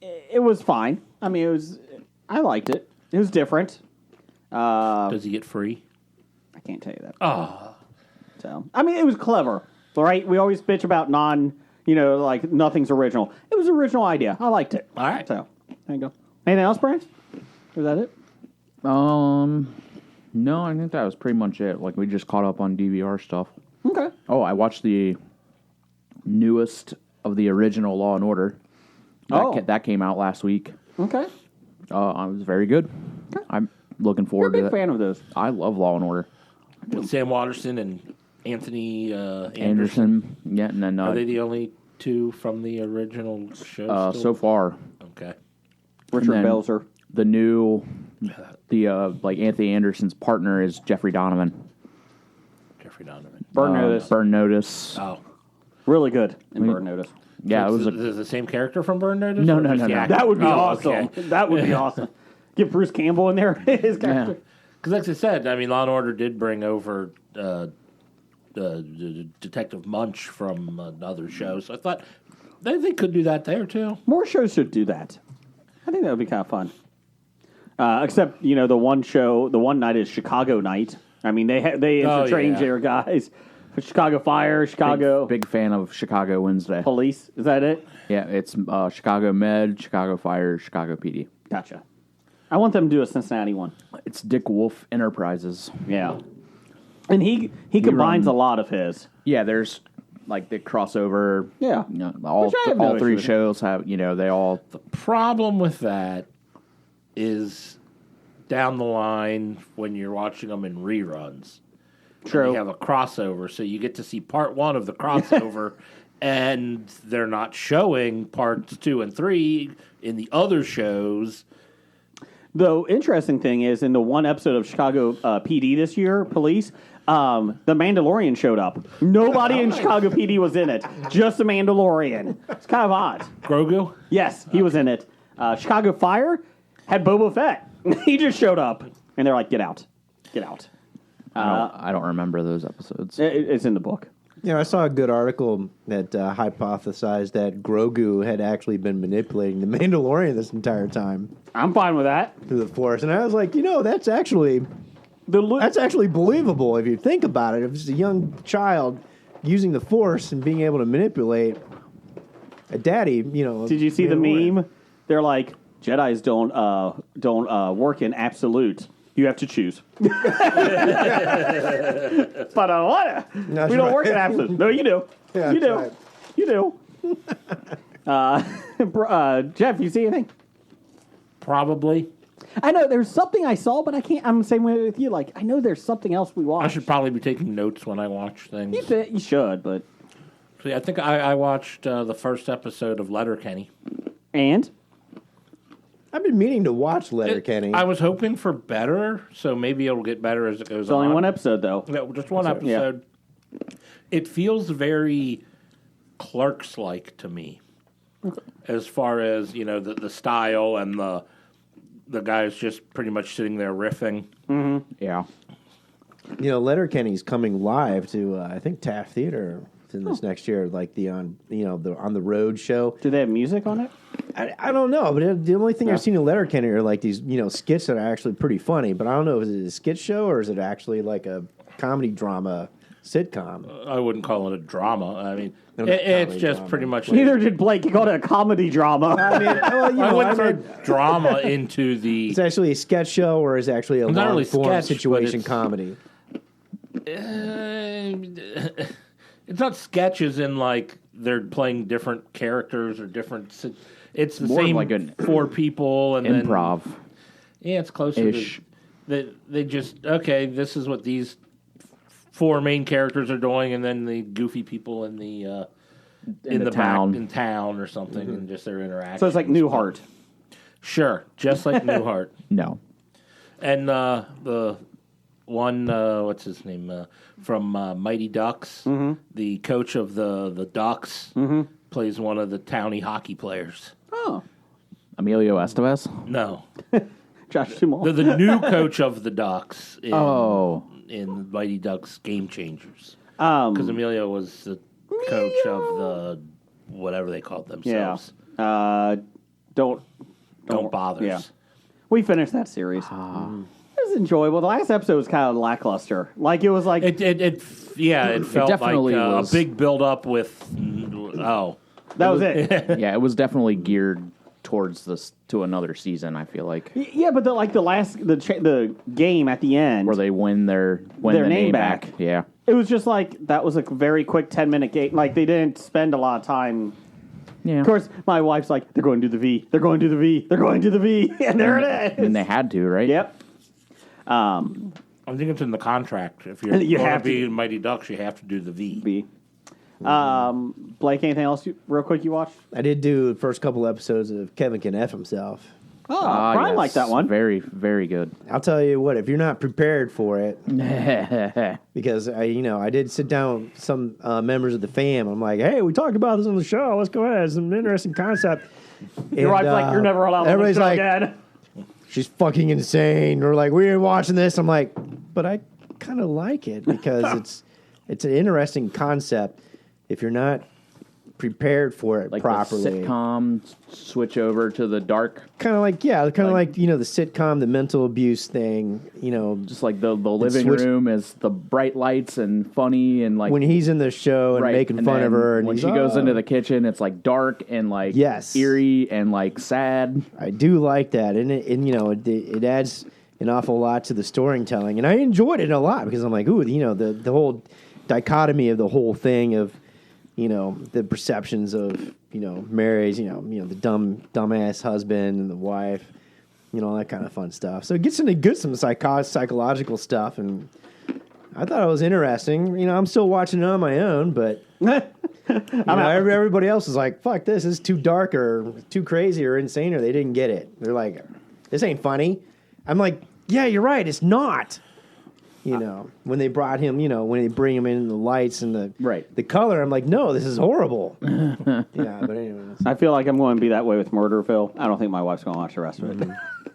it was fine. I mean, I liked it. It was different.
Does he get free?
I can't tell you that.
Oh,
So, I mean, it was clever, right? We always bitch about like nothing's original. It was an original idea. I liked it.
all right.
So, there you go. Anything else, Brian? Is that it?
No, I think that was pretty much it. Like, we just caught up on DVR stuff.
Okay.
Oh, I watched the newest of the original Law and Order. That came out last week.
Okay.
It was very good. I'm looking
You're a
forward to
big
it.
fan of those.
I love Law and Order.
Sam Waterston and Anthony Anderson.
Anderson, yeah, and then
Are they the only two from the original show?
so far,
Okay.
Richard
then-
Belzer.
the new, like Anthony Anderson's partner is Jeffrey Donovan.
Jeffrey Donovan.
Burn Notice.
Burn Notice.
Oh.
Really good in Burn Notice.
Yeah, it was
Is it the same character from Burn Notice?
No,
or
no,
just
no,
the
no.
actor?
That would be
Oh,
awesome.
okay.
That would be awesome. Get Bruce Campbell in there, his character.
Because like I said, I mean, Law and Order did bring over Detective Munch from another show, so I thought they could do that there too.
More shows should do that. I think that would be kind of fun. Except, the one night is Chicago night. I mean, they interchange their guys. Chicago Fire, Chicago
big fan of Chicago Wednesday.
Police. Is that it?
Yeah, it's Chicago Med, Chicago Fire, Chicago PD.
Gotcha. I want them to do a Cincinnati one.
It's Dick Wolf Enterprises.
Yeah. And he combines a lot of his.
Yeah, there's like the crossover.
Yeah.
All
Which I have no
all
issue
three
with.
shows have, they all.
Problem with that is down the line when you're watching them in reruns.
True.
They have a crossover, so you get to see part 1 of the crossover, and they're not showing parts 2 and 3 in the other shows.
The interesting thing is, in the one episode of Chicago PD this year, Police, the Mandalorian showed up. Nobody in Chicago PD was in it. Just the Mandalorian. It's kind of odd.
Grogu?
Yes, he was in it. Chicago Fire had Boba Fett. He just showed up. And they're like, get out. Get out.
I don't remember those episodes.
It's in the book.
I saw a good article that hypothesized that Grogu had actually been manipulating the Mandalorian this entire time
I'm fine with that.
through the Force, and I was like, that's actually believable if you think about it. If it's a young child using the Force and being able to manipulate a daddy,
Did you see the meme? They're like, Jedis don't work in absolute. You have to choose. But what?
That's
We don't
right.
work in absolute. No, you do.
Yeah,
you do.
that's right.
You do. Jeff, you see anything?
Probably.
I know there's something I saw, but I can't. I'm the same way with you. Like, I know there's something else we watched.
I should probably be taking notes when I watch things.
You should, but.
See, I think I watched the first episode of Letterkenny.
And?
I've been meaning to watch Letterkenny.
I was hoping for better, so maybe it'll get better as it goes
It's only
on.
one episode, though.
No, just one
Yeah.
episode. It feels very Clerks-like to me, as far as the style and the guys just pretty much sitting there riffing.
Yeah.
Letterkenny's coming live to I think Taft Theater in this next year, like the on the road show.
Do they have music on it?
I don't know, but the only thing I've seen in Letterkenny are like these skits that are actually pretty funny. But I don't know, is it a skit show or is it actually like a comedy drama sitcom?
I wouldn't call it a drama. I mean,
not
it's
comedy
just
drama.
pretty much.
Neither did Blake. He called it a comedy drama.
I mean, well,
I wouldn't
I mean,
throw drama into the.
it's actually a sketch show or is it actually a
It's not
long
really
form
sketch, but
situation
it's-
comedy?
It's not sketches in like they're playing different characters or different. It's the
More
same
like an
4 people and
Improv.
Then, yeah, it's closer
Ish.
to. They just this is what these 4 main characters are doing, and then the goofy people in the
town.
back in town or something, and just their interaction.
So it's like Newhart.
Sure, just like Newhart.
No.
And the one, what's his name, from Mighty Ducks, the coach of the Ducks, plays one of the towny hockey players.
Oh.
Emilio Estevez?
No,
Josh Duhamel.
the new coach of the Ducks in Mighty Ducks Game Changers. Because Emilio was the coach of the whatever they called themselves.
Don't
Bothers.
Yeah. We finished that series. It was enjoyable. The last episode was kind of lackluster. Like, it was like...
It felt
definitely
like a
was.
big build up with
that was it.
Yeah, it was definitely geared towards this to another season, I feel like.
Yeah, but the game at the end...
Where they win their
name back.
Yeah.
It was just like, that was a very quick 10-minute game. Like, they didn't spend a lot of time...
Yeah.
Of course, my wife's like, they're going to do the V. They're going to do the V. They're going to do the V. And there it is.
And they had to, right?
Yep.
I think it's in the contract. If you're
You
going to
have
be
to.
in Mighty Ducks, you have to do the V.
V. Blake, anything else real quick you watched?
I did do the first couple episodes of Kevin Can F Himself.
Oh, Brian liked that one.
Very, very good.
I'll tell you what, if you're not prepared for it, because I did sit down with some members of the fam. I'm like, hey, we talked about this on the show. Let's go ahead. It's an interesting concept.
Your wife's like, you're never allowed to
everybody's
listen
like,
again.
she's fucking insane. We're like, we ain't watching this. I'm like, but I kind of like it because it's an interesting concept. If you're not prepared for it
Like
properly,
the sitcom switch over to the dark,
kind of like the sitcom, the mental abuse thing.
just like the living
switch-
room is the bright lights and funny and like
when he's in the show and
right,
making
and
fun of
then
her, and
when
he's,
she goes
"Oh."
into the kitchen, it's like dark and like
Yes.
eerie and like sad.
I do like that, and it adds an awful lot to the storytelling, and I enjoyed it a lot because I'm like, ooh, the whole dichotomy of the whole thing of the perceptions of marriage, the dumbass husband and the wife, all that kind of fun stuff. So it gets into some psychological stuff, and I thought it was interesting. I'm still watching it on my own, but everybody else is like, fuck this is too dark or too crazy or insane, or they didn't get it. They're like, this ain't funny. I'm like, yeah, you're right, it's not. When they brought him, when they bring him in the lights and the color, I'm like, no, this is horrible. Yeah, but anyway.
I feel like I'm going to be that way with Murderville. I don't think my wife's going to watch the rest of it.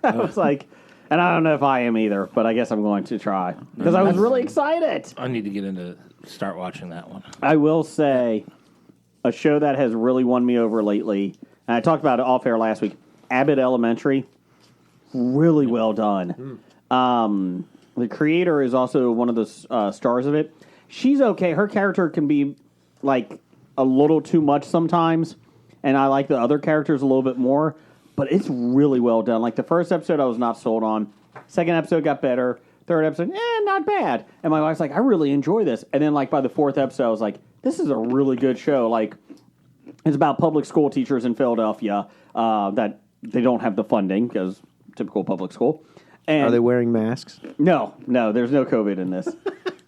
I was like, and I don't know if I am either, but I guess I'm going to try because I was really excited.
I need to start watching that one.
I will say a show that has really won me over lately, and I talked about it off air last week, Abbott Elementary. Really well done. The creator is also one of the stars of it. She's okay. Her character can be like a little too much sometimes, and I like the other characters a little bit more, but it's really well done. Like the first episode I was not sold on. Second episode got better. Third episode, not bad. And my wife's like, I really enjoy this. And then like by the fourth episode, I was like, this is a really good show. Like it's about public school teachers in Philadelphia that they don't have the funding because typical public school. And
Are they wearing masks?
No, there's no COVID in this.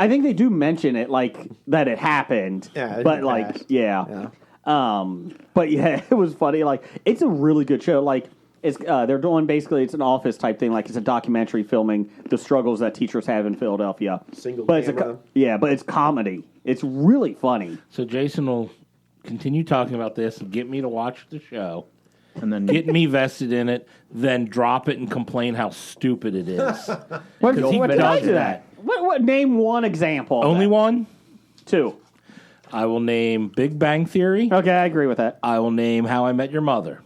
I think they do mention it, like, that it happened.
Yeah,
but, like, yeah. But, yeah, it was funny. Like, it's a really good show. Like, it's they're doing, basically, it's an office type thing. Like, it's a documentary filming the struggles that teachers have in Philadelphia.
Single
but
camera.
but it's comedy. It's really funny.
So Jason will continue talking about this and get me to watch the show.
And then
Get me vested in it, then drop it and complain how stupid it is.
What,
Because he
what did
does
I do
that.
What? Name one example. of
Only
that.
one?
Two.
I will name Big Bang Theory.
Okay, I agree with that.
I will name How I Met Your Mother.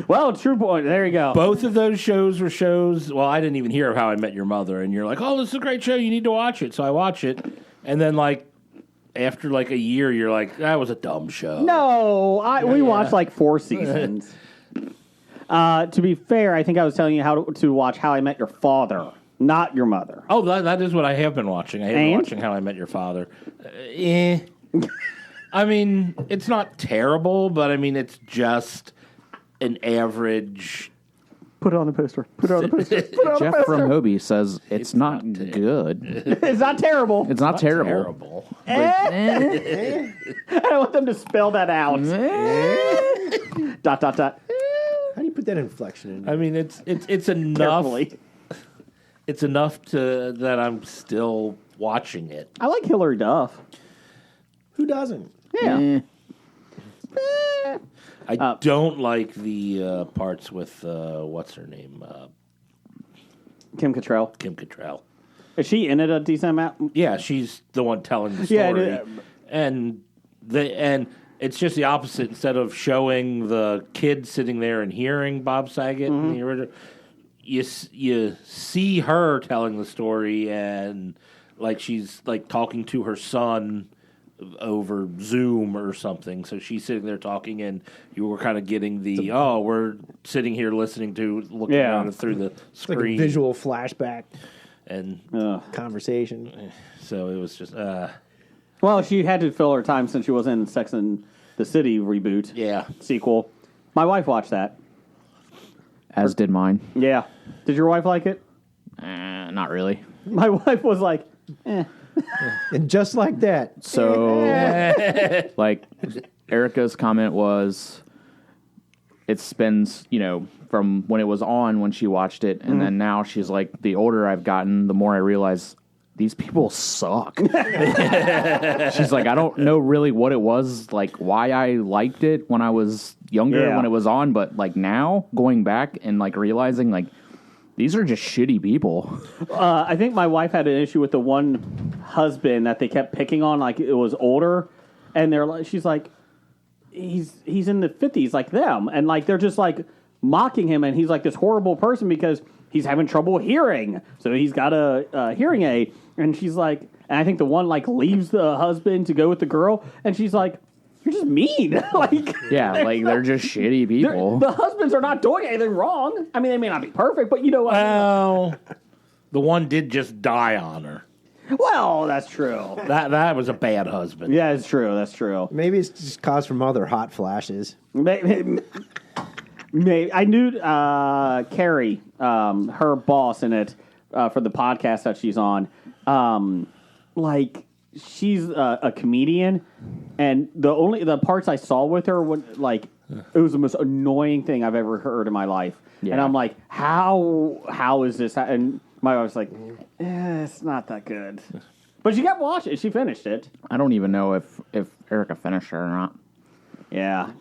Well, true point. There you go.
Both of those shows were shows. Well, I didn't even hear of How I Met Your Mother, and you're like, "Oh, this is a great show. You need to watch it." So I watch it, and then like after like a year, you're like, "That was a dumb show."
No, we watched like 4 seasons. To be fair, I think I was telling you how to watch How I Met Your Father, not your mother.
Oh, that is what I have been watching. I have been
And?
watching How I Met Your Father. I mean, it's not terrible, but I mean, it's just an average.
Put it on the poster. Put it on the poster.
Jeff from Hobie says it's not good.
It's not terrible.
It's not terrible.
Terrible.
I don't want them to spell that out. Dot, dot, dot.
How do you put that inflection in?
I mean, it's enough.
Carefully.
It's enough to that I'm still watching it.
I like Hillary Duff.
Who doesn't?
Yeah.
I don't like the parts with what's her name,
Kim Cattrall.
Kim Cattrall.
Is she in it a decent amount?
Yeah, she's the one telling the
Yeah,
story,
yeah.
and it's just the opposite. Instead of showing the kid sitting there and hearing Bob Saget in the original, you see her telling the story, and like she's like talking to her son over Zoom or something. So she's sitting there talking, and you were kind of getting we're sitting here listening to looking
Yeah.
at it through the
It's like
screen,
a visual flashback
and
conversation.
so it was just
Well, she had to fill her time since she was in Sex and the City reboot.
yeah.
Sequel. My wife watched that.
As did mine.
Yeah. Did your wife like it?
Not really.
My wife was like,
And just like that,
So, like, Erica's comment was, it spends, from when it was on when she watched it, and then now she's like, the older I've gotten, the more I realize these people suck. She's like, I don't know really what it was, like why I liked it when I was younger when it was on, but like now going back and like realizing like these are just shitty people.
I think my wife had an issue with the one husband that they kept picking on, like it was older, and they're like, she's like, he's in the 50s like them, and like they're just like mocking him, and he's like this horrible person because he's having trouble hearing, so he's got a hearing aid, and she's like, and I think the one like leaves the husband to go with the girl, and she's like, you're just mean. Like,
Yeah, like they're just shitty people.
the husbands are not doing anything wrong. I mean, they may not be perfect, but you know what?
Well, the one did just die on her.
Well, that's true.
That was a bad husband.
Yeah, it's true. That's true.
Maybe it's just caused from other hot flashes.
Maybe I knew Carrie, her boss in it, for the podcast that she's on. Like she's a comedian, and the parts I saw with her it was the most annoying thing I've ever heard in my life.
Yeah.
And I'm like, how is this? And my wife's like, it's not that good. But she kept watching it. She finished it.
I don't even know if Erica finished it or not.
Yeah.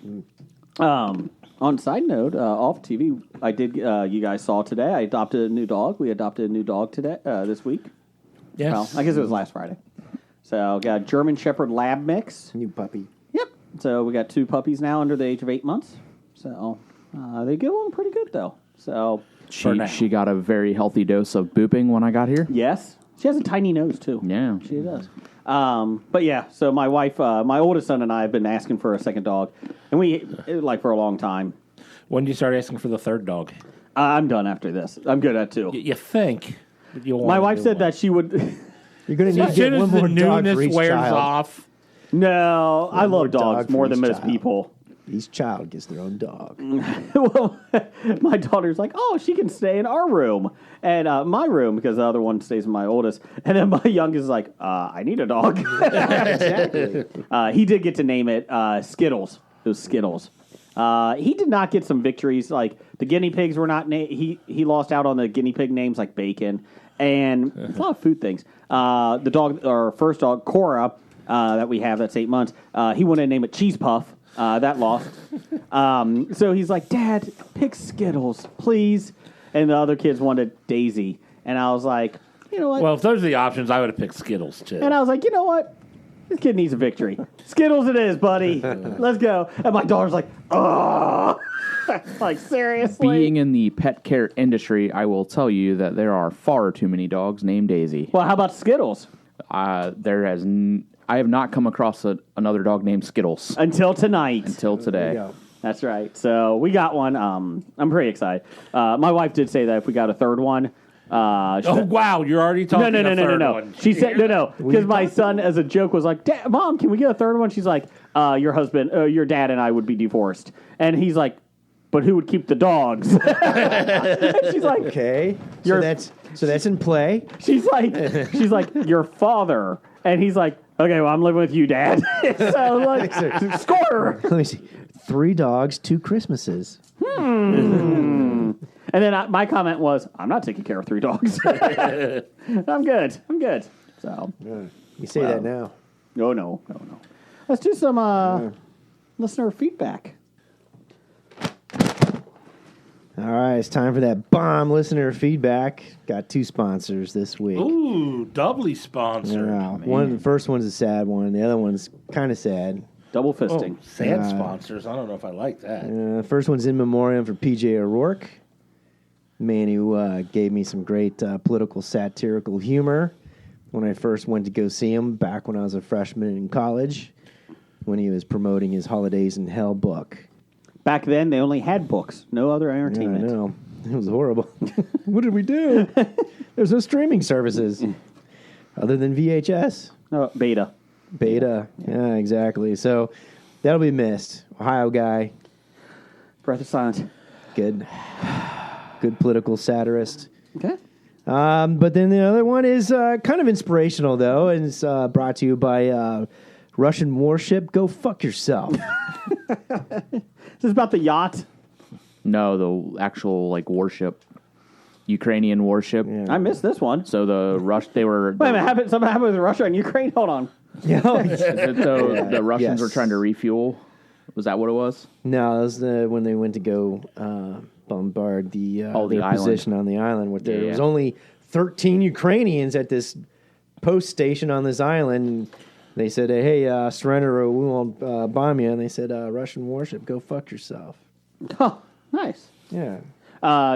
On side note, off TV, I did. You guys saw today. I adopted a new dog. We adopted a new dog today, this week.
Yes.
Well, I guess it was last Friday. So got a German Shepherd Lab mix.
New puppy.
Yep. So we got 2 puppies now under the age of 8 months. So they get along pretty good though. So
She got a very healthy dose of booping when I got here.
yes, she has a tiny nose too.
Yeah.
She does. But yeah, so my wife, my oldest son and I have been asking for a second dog, and we like for a long time.
When do you start asking for the third dog?
I'm done after this. I'm good at 2.
You think that you'll
My
want
wife
to
said that she would.
You're going to need
as
to
soon
get
as
one
the
more dog for
newness
each
wears
child.
off.
No, I
more
love dogs
dog
more
for
than
each
most
child.
people.
Each child gets their own dog.
Well, my daughter's like, oh, she can stay in our room and my room because the other one stays in my oldest. And then my youngest is like, I need a dog.
Exactly.
He did get to name it Skittles. It was Skittles. He did not get some victories. Like the guinea pigs were not. He lost out on the guinea pig names like Bacon and a lot of food things. The dog, our first dog, Cora, that we have that's 8 months. He wanted to name it Cheese Puff. That lost. So he's like, Dad, pick Skittles, please. And the other kids wanted Daisy. And I was like, you know what?
Well, if those are the options, I would have picked Skittles too.
And I was like, you know what? This kid needs a victory. Skittles it is, buddy. Let's go. And my daughter's like, oh. Like, seriously?
Being in the pet care industry, I will tell you that there are far too many dogs named Daisy.
Well, how about Skittles?
I have not come across another dog named Skittles
Until tonight.
until today.
There you go.
That's right. So we got one. I'm pretty excited. My wife did say that if we got a third one,
oh wow, you're already talking.
No.
One.
She said no, because my son, as a joke, was like, "Mom, can we get a third one?" She's like, "Your husband, your dad, and I would be divorced." And he's like, "But who would keep the dogs?" She's like,
Okay.
You're-
So that's in play.
she's like, "Your father," and he's like, "Okay, well, I'm living with you, Dad." So like, score.
Let me see. 3 dogs, 2 Christmases.
And then my comment was, "I'm not taking care of 3 dogs. I'm good. So,
You say that now.
no. Let's do some listener feedback.
All right, it's time for that bomb listener feedback. Got 2 sponsors this week.
Ooh, doubly sponsored.
The first one's a sad one. The other one's kind of sad.
Double
Oh,
fisting.
sad sponsors. I don't know if I like that.
The first one's in memoriam for P.J. O'Rourke, man who gave me some great political satirical humor when I first went to go see him back when I was a freshman in college, when he was promoting his Holidays in Hell book.
Back then, they only had books, no other
Yeah, I
entertainment.
know. It was horrible. What did we do? There's no streaming services other than VHS.
No, beta.
Beta. Yeah, exactly. So that'll be missed. Ohio guy.
Breath of Silence.
Good political satirist.
Okay.
But then the other one is kind of inspirational, though, and it's brought to you by Russian warship. Go fuck yourself.
Is this about the yacht?
No, the actual like warship, Ukrainian warship.
I missed this one.
So they were.
Wait a minute, something happened with Russia and Ukraine? Hold on.
The Russians
Yes.
were trying to refuel. Was that what it was?
No, that was when they went to go bombard
the
their
island.
position on the island. Where there
Yeah.
was only 13 Ukrainians at this post station on this island. They said, "Hey, surrender or we won't bomb you." And they said, "Russian warship, go fuck yourself."
Oh, nice.
Yeah.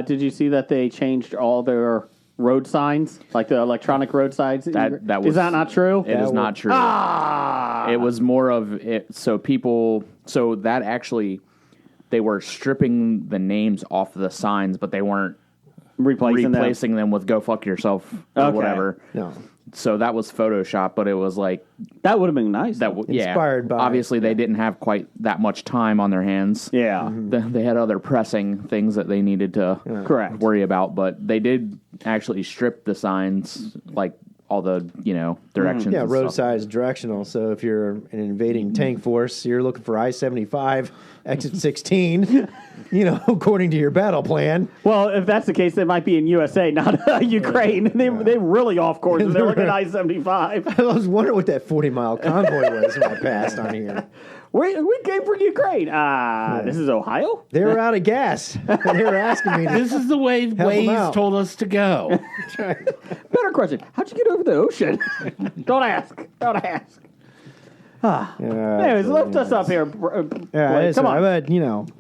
Did you see that they changed all their road signs, like the electronic road signs?
That was-
Is that not true?
It is not true. It was more of it. So people. So that actually, they were stripping the names off the signs, but they weren't
replacing
them with "Go fuck yourself" or
Okay.
whatever.
No.
So that was Photoshop, but it was like
That would have been nice.
Inspired by-
Obviously, they didn't have quite that much time on their hands.
yeah.
They had other pressing things that they needed to
Correct.
worry about, but they did actually strip the signs, like all the directions.
Yeah,
and
road
stuff.
size directional. So if you're an invading tank force, you're looking for I-75, exit 16, according to your battle plan.
Well, if that's the case, they might be in USA, not Ukraine. They're really off course. They're looking at I-75.
I was wondering what that 40-mile convoy was when I passed on here.
We came from Ukraine. This is Ohio?
They were out of gas. They were asking me to
This is the way
them
Waze
out.
told us to go.
Better question. How'd you get over the ocean? Don't ask. Anyways, lift us up here.
Yeah,
Blake. Come on.
But,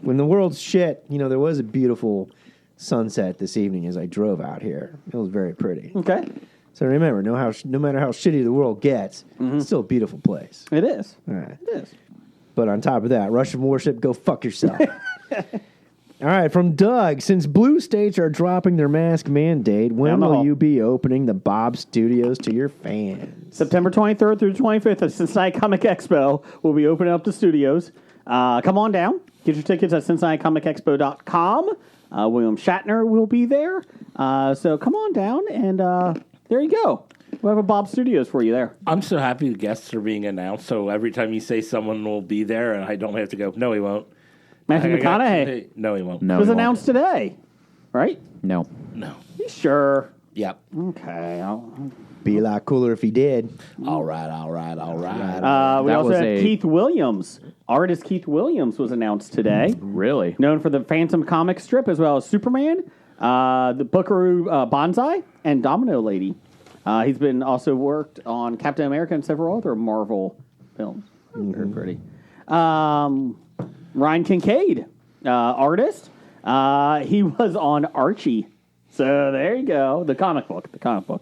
when the world's shit, there was a beautiful sunset this evening as I drove out here. It was very pretty.
Okay.
So remember, no matter how shitty the world gets, it's still a beautiful place.
It is.
All right.
It is.
But on top of that, Russian warship, go fuck yourself. All right, from Doug. Since blue states are dropping their mask mandate, when
Down the
will
hall.
you be opening the Bob Studios to your fans?
September 23rd through 25th at Cincinnati Comic Expo. We'll be opening up the studios. Come on down. Get your tickets at CincinnatiComicExpo.com. William Shatner will be there. So come on down, and there you go. We'll have a Bob Studios for you there.
I'm so happy the guests are being announced. So every time you say someone will be there, and I don't have to go. No, he won't.
Matthew McConaughey
No, he won't.
No,
was
he won't.
announced today, right?
No.
No.
You sure?
Yep.
Okay.
Be a lot cooler if he did.
All right.
We
That
also
was
had
a-
Keith Williams. Artist Keith Williams was announced today.
Really?
Known for the Phantom comic strip as well as Superman, the Buckaroo Banzai, and Domino Lady. He's been also worked on Captain America and several other Marvel films. Very pretty. Ryan Kincaid, artist. He was on Archie. So there you go. The comic book.
Oh,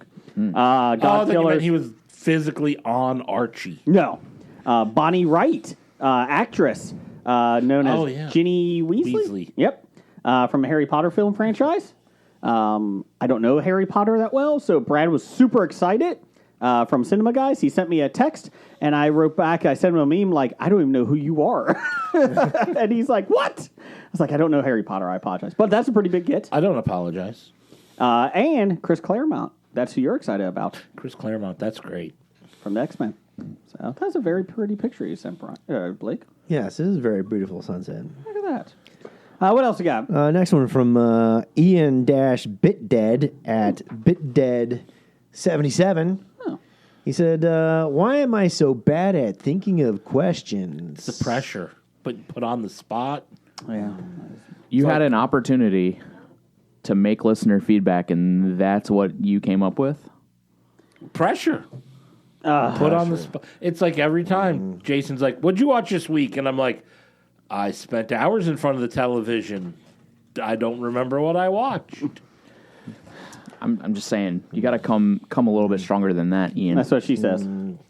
I thought you
Godzilla.
meant he was physically on Archie.
No. Bonnie Wright, actress, known as
Oh, yeah.
Ginny Weasley.
Weasley.
Yep. From the Harry Potter film franchise. I don't know Harry Potter that well, so Brad was super excited from Cinema Guys. He sent me a text, and I wrote back. I sent him a meme like, I don't even know who you are. And he's like, what? I was like, I don't know Harry Potter. I apologize. But that's a pretty big get.
I don't apologize.
And Chris Claremont. That's who you're excited about
Chris Claremont, that's great.
from the X-Men. So that's a very pretty picture you sent, Blake.
Yes, this is a very beautiful sunset.
Look at that. What else you got?
Next one from Ian-Bitdead at Bitdead77.
Oh.
He said, why am I so bad at thinking of questions?
The pressure. Put on the spot.
Yeah.
You had an opportunity to make listener feedback, and that's what you came up with?
Pressure. Put on the spot. It's like every time Jason's like, what'd you watch this week? And I'm like, I spent hours in front of the television. I don't remember what I watched.
I'm just saying, you got to come a little bit stronger than that, Ian.
That's what she says.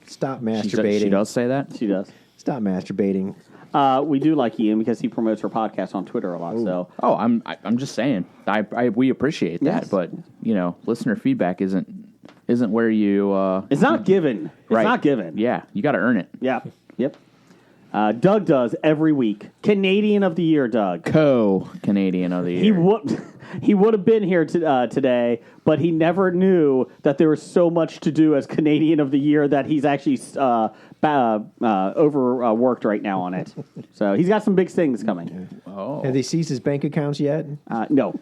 Stop
She
masturbating.
does say that?
She does.
Stop masturbating.
We do like Ian because he promotes her podcast on Twitter a lot. So
Oh, I'm just saying. We appreciate that,
Yes.
but listener feedback isn't where you.
it's not given. It's
right.
not given.
Yeah, you got to earn it.
Yeah. Yep. Doug does every week. Canadian of the Year, Doug.
Co-Canadian of the year.
He would have been here today, but he never knew that there was so much to do as Canadian of the Year that he's actually overworked right now on it. So he's got some big things coming.
Have they seized his bank accounts yet?
No.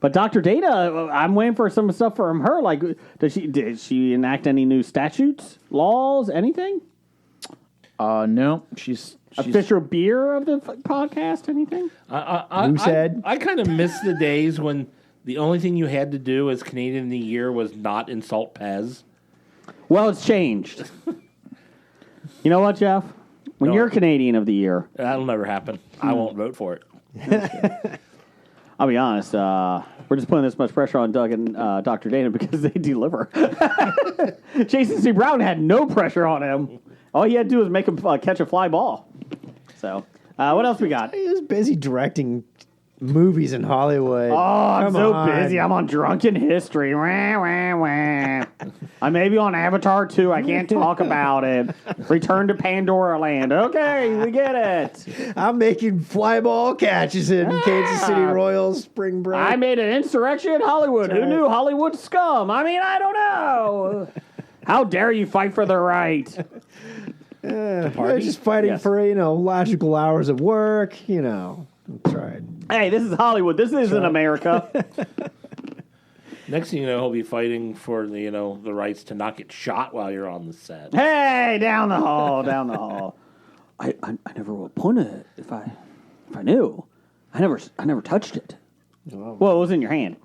But Dr. Data, I'm waiting for some stuff from her. Like, did she enact any new statutes, laws, anything?
No, she's
Official beer of the podcast, anything?
I kind of miss the days when the only thing you had to do as Canadian of the Year was not insult Pez.
Well, it's changed. You know what, Jeff? When you're Canadian of the Year,
That'll never happen. I won't vote for it.
I'll be honest, we're just putting this much pressure on Doug and Dr. Dana because they deliver. Jason C. Brown had no pressure on him. All he had to do was make him catch a fly ball. So, what else we got?
He was busy directing movies in Hollywood.
Oh, I'm
Come
so
on.
busy. I'm on Drunken History. Wah, wah, wah. I may be on Avatar 2. I can't talk about it. Return to Pandora Land. Okay, we get it.
I'm making fly ball catches in Kansas City Royals spring break.
I made an insurrection in Hollywood. Who knew Hollywood scum? I mean, I don't know. How dare you fight for the right?
They're just fighting
Yes.
for, logical hours of work, That's right.
Hey, this is Hollywood. This isn't America.
Next thing you know, he'll be fighting for the rights to not get shot while you're on the set.
Hey, down the hall, down the hall. I never would point it if I knew. I never touched it. Well, it was in your hand.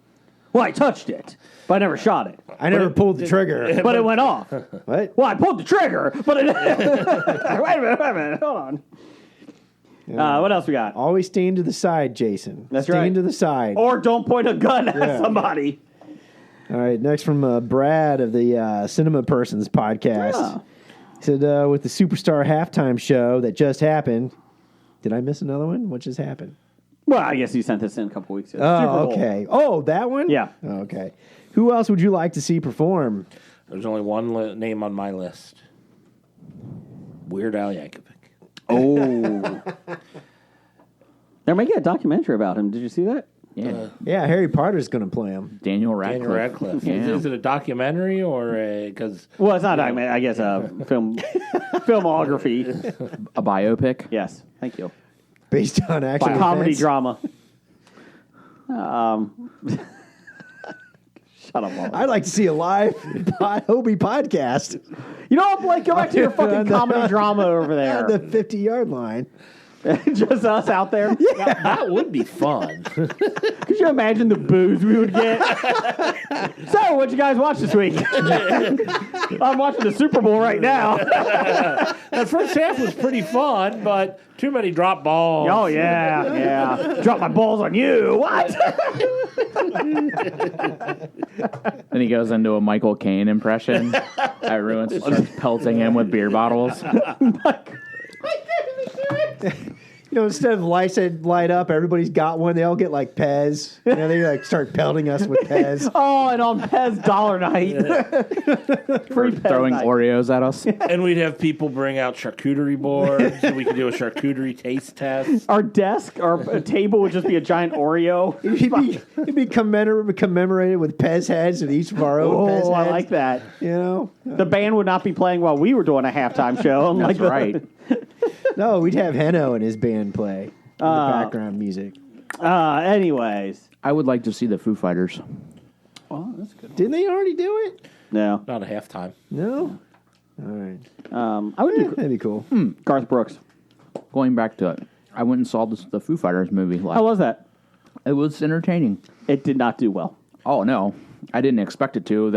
Well, I touched it, but I never shot it.
I never pulled the trigger.
But it went off.
What?
Well, I pulled the trigger, but it. Wait a minute. Hold on. What else we got?
Always stand to the side, Jason.
That's
stand
right.
to the side.
Or don't point a gun at
Yeah.
somebody.
All right, next from Brad of the Cinema Persons podcast.
Yeah.
He said, with the Superstar halftime show that just happened, did I miss another one? What just happened?
Well, I guess you sent this in a couple weeks ago.
Oh,
Super Bowl.
okay. Oh, that one?
Yeah.
Oh, okay. Who else would you like to see perform?
There's only one name on my list. Weird Al Yankovic.
Oh. They're making a documentary about him. Did you see that?
yeah,
Yeah, Harry Potter's going to play him.
Daniel Radcliffe.
Daniel Radcliffe.
Yeah.
Is it a documentary or because
Well, it's not a documentary. I guess a filmography.
A biopic.
Yes. Thank you.
Based on actual
Comedy
events?
drama. Shut up, Wally.
I'd like to see a live Hobie podcast
You know what, Blake? Go back to your fucking comedy drama over
at the
there.
50-yard line.
Just us out there.
that would be fun.
Could you imagine the booze we would get? So, what you guys watch this week? I'm watching the Super Bowl right now.
That first half was pretty fun, but too many drop balls.
Oh, yeah. Drop my balls on you. What?
Then he goes into a Michael Caine impression. That ruins it. Starts pelting him with beer bottles.
Instead of lights that light up, everybody's got one. They all get like Pez. They start pelting us with Pez.
Oh, and on Pez Dollar Night. Free Pez
Throwing
night.
Oreos at us.
And we'd have people bring out charcuterie boards. So we could do a charcuterie taste test.
Our desk, our table would just be a giant Oreo.
It'd be commemorated with Pez heads with each of our own Pez heads.
Oh, I like that. The band would not be playing while we were doing a halftime show.
That's right.
No, we'd have Heno and his band play the background music.
Anyways.
I would like to see the Foo Fighters.
Oh, that's good.
Didn't they already do it?
No.
Not a halftime.
No? All right.
I would do
That'd be cool.
Garth Brooks.
Going back to it, I went and saw the Foo Fighters movie live.
How was that?
It was entertaining.
It did not do well.
Oh no, I didn't expect it to.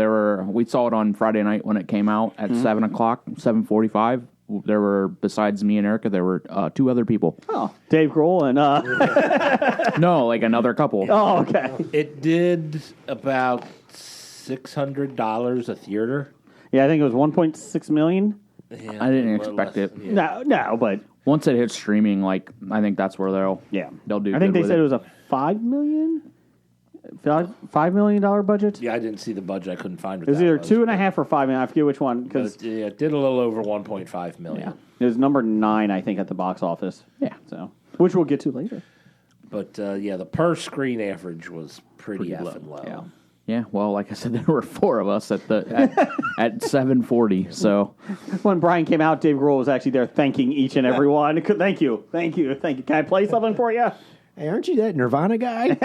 We saw it on Friday night when it came out at 7 o'clock, 7:45. There were, besides me and Erica, there were 2 other people.
Oh, Dave Grohl and
No, like another couple.
oh, okay.
It did about $600 a theater.
Yeah, I think it was 1.6 million.
Yeah,
I didn't
more or
expect
less,
it.
yeah.
No, but
Once it hits streaming, I think that's where they'll do.
I think
good
they
with
said
it.
it was a 5 million $5 million budget.
Yeah, I didn't see the budget. I couldn't find what
It was
that
either
was.
2.5 or 5 million. I forget which one because
It did a little over 1.5 million.
it was number 9, I think, at the box office.
Yeah.
So which we'll get to later.
But the per screen average was pretty effing low.
Yeah.
Yeah, well, like I said, there were 4 of us at 740. So
When Brian came out, Dave Grohl was actually there thanking each and every one. Thank you. Can I play something for you?
Hey, aren't you that Nirvana guy?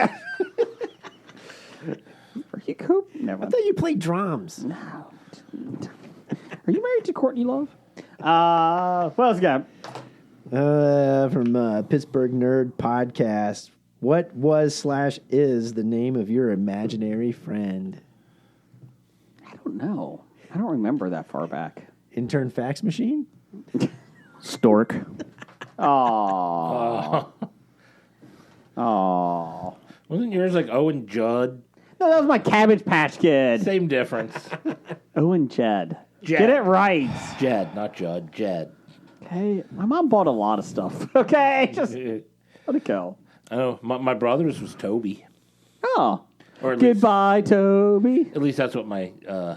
Are you Coop? Never.
I thought you played drums.
Are you married to Courtney Love? What else you got?
From Pittsburgh Nerd Podcast. What was/is the name of your imaginary friend?
I don't know. I don't remember that far back.
Intern fax machine?
Stork.
Oh. Oh.
Wasn't yours like Owen Judd?
No, that was my Cabbage Patch Kid.
Same difference.
Owen Jed.
Jed.
Get it right.
Jed, not Judd. Jed.
Okay. My mom bought a lot of stuff. Okay. Just let it go.
Oh, my brother's was Toby.
Oh.
Or at least,
Goodbye, Toby.
at least that's what my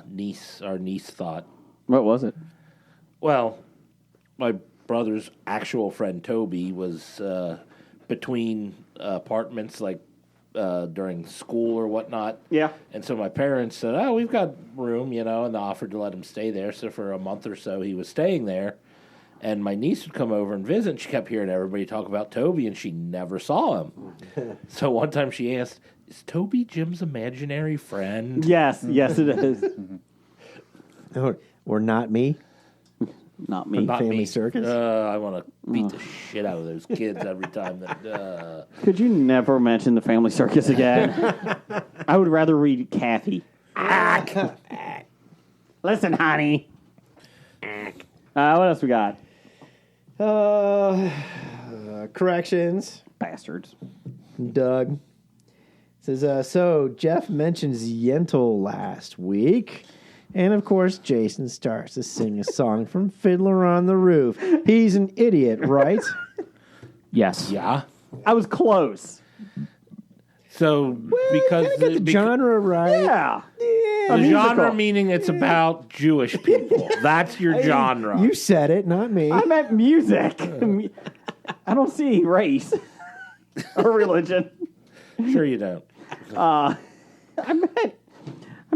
niece thought.
What was it?
Well, my brother's actual friend Toby was between apartments, like during school or whatnot.
Yeah.
And so my parents said, "Oh, we've got room," and they offered to let him stay there. So for a month or so, he was staying there. And my niece would come over and visit, and she kept hearing everybody talk about Toby, and she never saw him. So one time she asked, "Is Toby Jim's imaginary friend?"
Yes. Yes, it is.
Or not me?
Not me.
Not
Family
me.
Circus?
I want to beat the shit out of those kids every time. That
Could you never mention the Family Circus again? I would rather read Kathy. Listen, honey. What else we got?
Corrections.
Bastards.
Doug says, so Jeff mentions Yentl last week. And of course, Jason starts to sing a song from Fiddler on the Roof. He's an idiot, right?
Yes.
yeah.
I was close.
So because
Kinda got the genre right.
Yeah.
the
musical.
genre meaning it's about Jewish people. That's your genre.
You said it, not me.
I meant music. I don't see race or religion.
Sure you don't.
I meant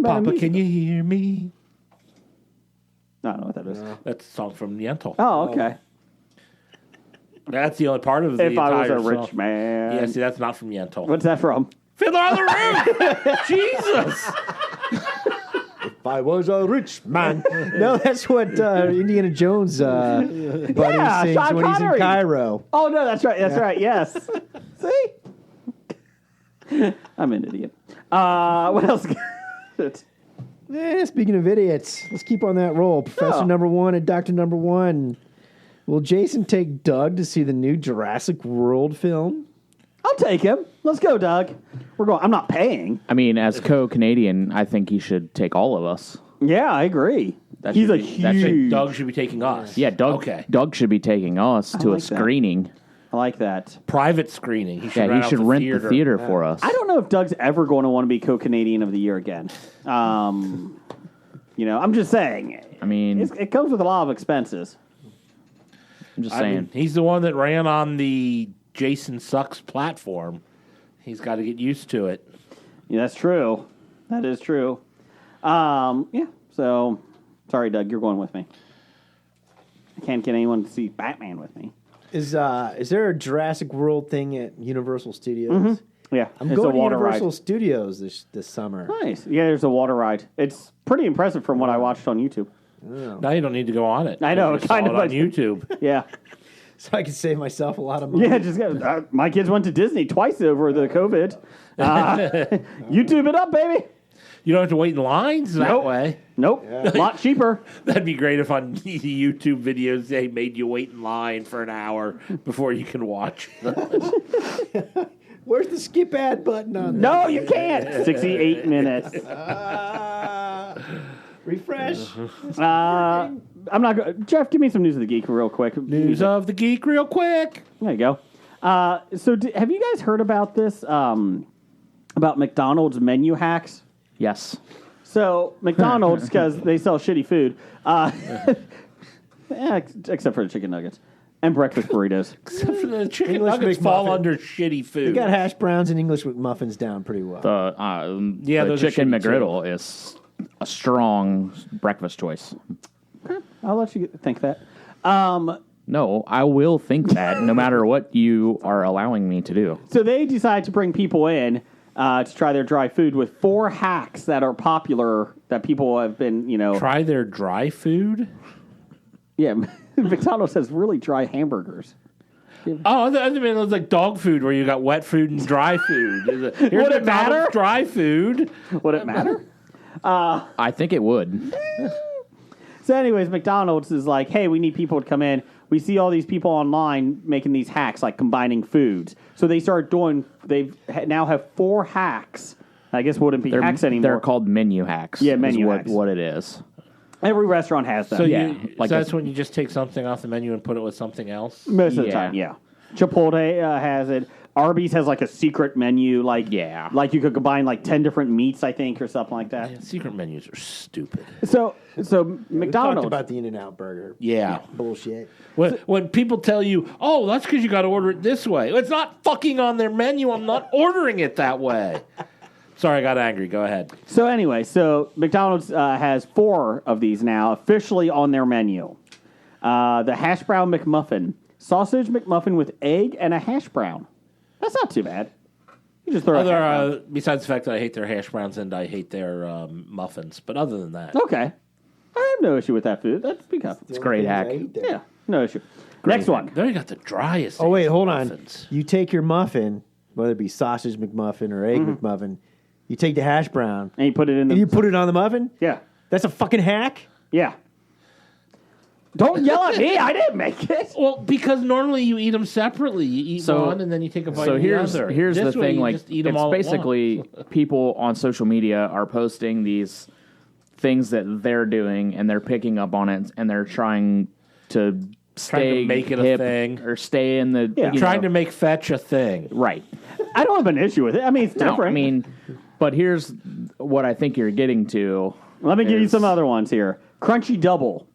Papa,
music.
can you hear me?
I don't know what that is.
That's a song from Yentl.
Oh, okay.
That's the only part of the
If I was
entire
a rich
song.
man.
Yeah, see, that's not from Yentl.
What's that from?
Fiddler on the Roof! Jesus!
If I was a rich man. No, that's what Indiana Jones buddy
Yeah,
sings
Sean
when he's in
Connery.
Cairo.
Oh, no, that's right. That's right. Yes. See? I'm an idiot. What else?
Speaking of idiots, let's keep on that roll. Professor
Oh.
Number One and Dr. Number One. Will Jason take Doug to see the new Jurassic World film?
I'll take him. Let's go, Doug. We're going. I'm not paying.
I mean, as co-Canadian, I think he should take all of us.
Yeah, I agree.
That
He's
should
a
be- that should-
huge.
Doug should be taking us.
Yeah, Doug.
Okay.
Doug should be taking us to
like
a
that.
screening.
I like that.
Private screening. He should
Yeah,
rent
he
out
should rent the theater for us.
I don't know if Doug's ever going to want to be co-Canadian of the year again. I'm just saying.
I mean,
It comes with a lot of expenses.
I'm just
I
saying.
mean, he's the one that ran on the Jason Sucks platform. He's got to get used to it.
Yeah, that's true. That is true. Yeah. So, sorry, Doug, you're going with me. I can't get anyone to see Batman with me.
Is there a Jurassic World thing at Universal Studios?
Yeah,
I'm
it's
going
a
to
water
Universal
ride.
Studios this summer.
Nice. Yeah, there's a water ride. It's pretty impressive from what I watched on YouTube.
Now you don't need to go on it.
I know,
You
it's
just saw
kind
it
of
on
like-
YouTube.
Yeah.
So I can save myself a lot of money.
Yeah, just my kids went to Disney twice over the COVID. YouTube it up, baby.
You don't have to wait in lines that
Nope.
way.
Nope. A lot cheaper.
That'd be great if on the YouTube videos they made you wait in line for an hour before you can watch.
Where's the skip ad button on that?
No, you can't. 68 minutes.
Refresh.
I'm not going. Jeff, give me some news of the geek real quick.
News of the Geek real quick.
There you go. So have you guys heard about this? about McDonald's menu hacks?
Yes.
So McDonald's, because they sell shitty food, except for the chicken nuggets and breakfast burritos.
Except for the chicken
English
nuggets fall
McMuffin.
under shitty food.
We got hash browns and English muffins down pretty well.
Yeah,
The
those are
chicken
shitty, too.
McGriddle is a strong breakfast choice.
I'll let you think that.
No, I will think that no matter what you are allowing me to do.
So they decide to bring people in to try their dry food with 4 hacks that are popular that people have been,
Try their dry food?
Yeah, McDonald's has really dry hamburgers.
Oh, I mean, it was like dog food where you got wet food and dry food. Here's
Would it matter?
McDonald's dry food.
Would it matter?
I think it would.
So anyways, McDonald's is like, hey, we need people to come in. We see all these people online making these hacks, like combining foods. So they start doing, now have 4 hacks. I guess wouldn't be hacks anymore.
They're called menu hacks.
Yeah, menu
is
hacks.
what it is.
Every restaurant has them.
So,
Yeah,
like
like
that's when you just take something off the menu and put it with something else?
Most of the
Yeah.
time, yeah. Chipotle has it. Arby's has like a secret menu, like like you could combine like 10 different meats, I think, or something like that.
Man, secret menus are stupid.
So
We talked
McDonald's.
about the In-N-Out burger.
Yeah.
Bullshit.
When people tell you, oh, that's because you got to order it this way. It's not fucking on their menu. I'm not ordering it that way. Sorry, I got angry. Go ahead.
So anyway, McDonald's has 4 of these now officially on their menu. The hash brown McMuffin, sausage McMuffin with egg and a hash brown. That's not too bad. You just throw a hash brown.
Besides the fact that I hate their hash browns and I hate their muffins, but other than that,
Okay, I have no issue with that food. That's because
It's a great hack.
yeah, no issue. Next one.
they got the driest.
Oh, wait, hold on.
muffins.
You take your muffin, whether it be sausage McMuffin or egg McMuffin, you take the hash brown,
And you put it in the
and you put it on the muffin?
yeah.
That's a fucking hack?
Yeah. Don't yell at me. I didn't make it.
Well, because normally you eat them separately. You eat one and then you take a bite
So
of
here's
the other.
here's
This
the
way
thing.
you
Like
just eat 'em
it's
all at
basically
once.
people on social media are posting these things that they're doing, and they're picking up on it, and they're trying to stay
make it a
hip
thing.
or stay in the
Yeah.
trying to make fetch a thing.
right.
I don't have an issue with it. I mean, it's different.
No, I mean, but here's what I think you're getting to.
Let me give you
is-
some other ones here. Crunchy double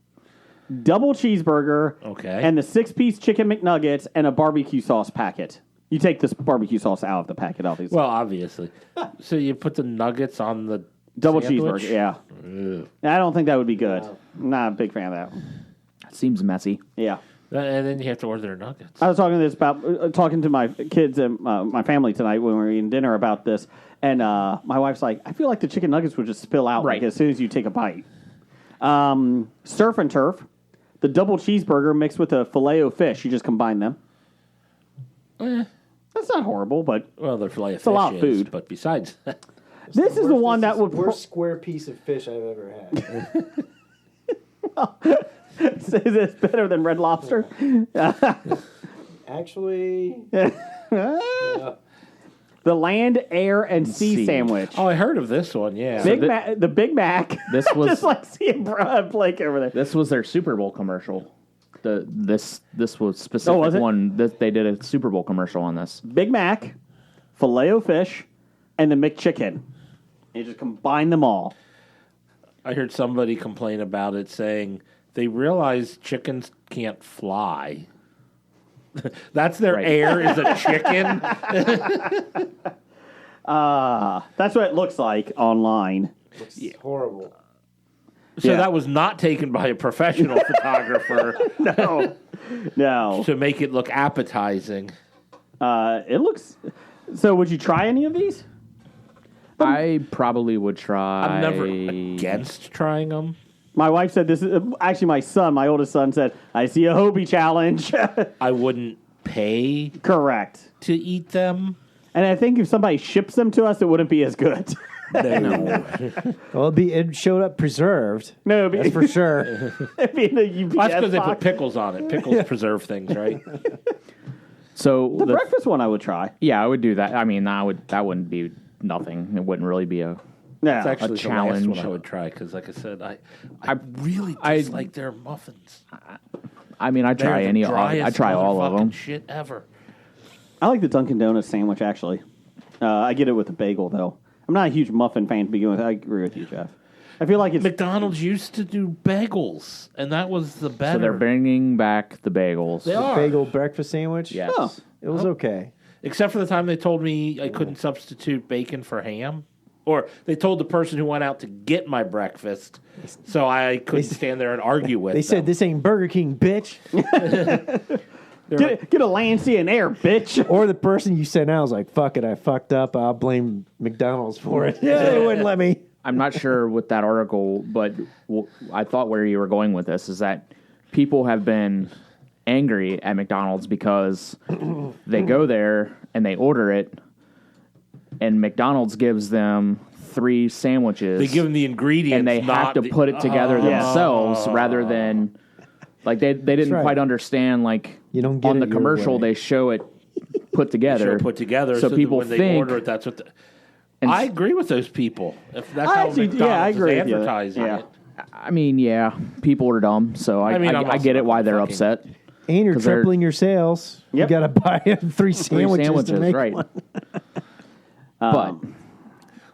cheeseburger,
Okay.
and the 6-piece chicken McNuggets and a barbecue sauce packet. You take this barbecue sauce out of the packet, obviously.
Well, obviously. So you put the nuggets on the
double
sandwich?
cheeseburger, yeah. I don't think that would be good. I'm not a big fan of that.
Seems messy.
Yeah.
And then you have to order their nuggets.
I was talking to my kids and my family tonight when we were eating dinner about this, and my wife's like, I feel like the chicken nuggets would just spill out
Right.
like as soon as you take a bite. Surf and turf, the double cheeseburger mixed with a filet-o-fish. You just combine them. That's not horrible, but
Well, their filet of fish
a lot of
is,
food.
but besides that,
this is the one that would.
worst square piece of fish I've ever had.
Is this better than Red Lobster?
Actually,
The land, air, and sea
Sea.
sandwich.
oh, I heard of this one. Yeah,
The Big Mac.
This was-
just like seeing Blake over there.
This was their Super Bowl commercial. This was specific
was it?
one that they did a Super Bowl commercial on this.
Big Mac, Filet-O-Fish, and the McChicken. You just combine them all.
I heard somebody complain about it, saying they realize chickens can't fly. That's their
Right.
air is a chicken.
That's what it looks like online.
it's horrible.
So
Yeah.
that was not taken by a professional photographer
No.
to make it look appetizing.
It looks... So would you try any of these?
I probably would try.
I'm never against trying them.
My wife said this is... Actually, my oldest son said, I see a Hobie challenge.
I wouldn't pay
Correct.
to eat them.
And I think if somebody ships them to us, it wouldn't be as good.
No.
Well, it showed up preserved.
No,
That's for sure.
it'd be in a UPS
That's because they put
box.
pickles on it. Pickles preserve things, right?
So
The breakfast one I would try.
yeah, I would do that. I mean, that wouldn't be nothing. It wouldn't really be a.
No.
It's actually the last
challenge.
one I would try because, like I said, I really dislike their muffins.
I mean, I'd try
They're
any.
the
I'd
driest
try all of
motherfucking
them.
Shit ever.
I like the Dunkin' Donuts sandwich, actually. I get it with the bagel, though. I'm not a huge muffin fan to begin with. I agree with you, Jeff. I feel like it's...
McDonald's used to do bagels, and that was the better.
So they're bringing back the bagels.
They are.
Bagel breakfast sandwich?
Yes.
Oh.
It was okay.
Except for the time they told me I couldn't substitute bacon for ham. Or they told the person who went out to get my breakfast, so I couldn't stand there and argue with them.
They said, this ain't Burger King, bitch.
Get a Lancia in air, bitch.
Or the person you sent out was like, fuck it, I fucked up. I'll blame McDonald's for it. Yeah, they wouldn't let me.
I'm not sure with that article, but I thought where you were going with this is that people have been angry at McDonald's because they go there and they order it, and McDonald's gives them 3 sandwiches.
They give them the ingredients,
and they have to put it together themselves rather than like they didn't
right.
quite understand like
You don't get
on
it
the
your
commercial
way.
they show it put together.
So
So people
when they
think
order it, that's what.
and
I agree with those people. If that's
I
how
actually-
McDonald's
yeah, I agree
is
with you.
advertising
Yeah.
it.
I mean, yeah, people are dumb, so I
I'm also
get it
not
why they're
fucking-
upset.
And you're
'Cause they're-
tripling your sales.
Yep.
You got to buy 3 sandwiches, to make
right?
one.
But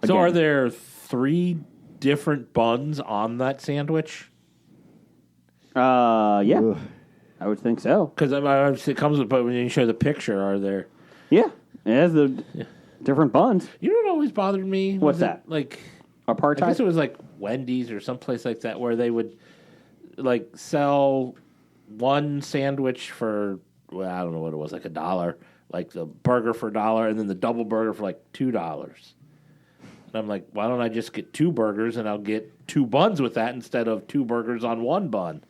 So
again,
are there 3 different buns on that sandwich?
Yeah.
Ugh.
I would think so.
Because it comes with, but when you show the picture, are there?
Yeah. It has the different buns.
You know what always bothered me?
What's
Was it,
that?
Like, I
Apartheid?
guess it was like Wendy's or someplace like that where they would like sell one sandwich for, well, I don't know what it was, like $1, like the burger for $1, and then the double burger for like $2. And I'm like, why don't I just get 2 burgers and I'll get 2 buns with that instead of 2 burgers on 1 bun?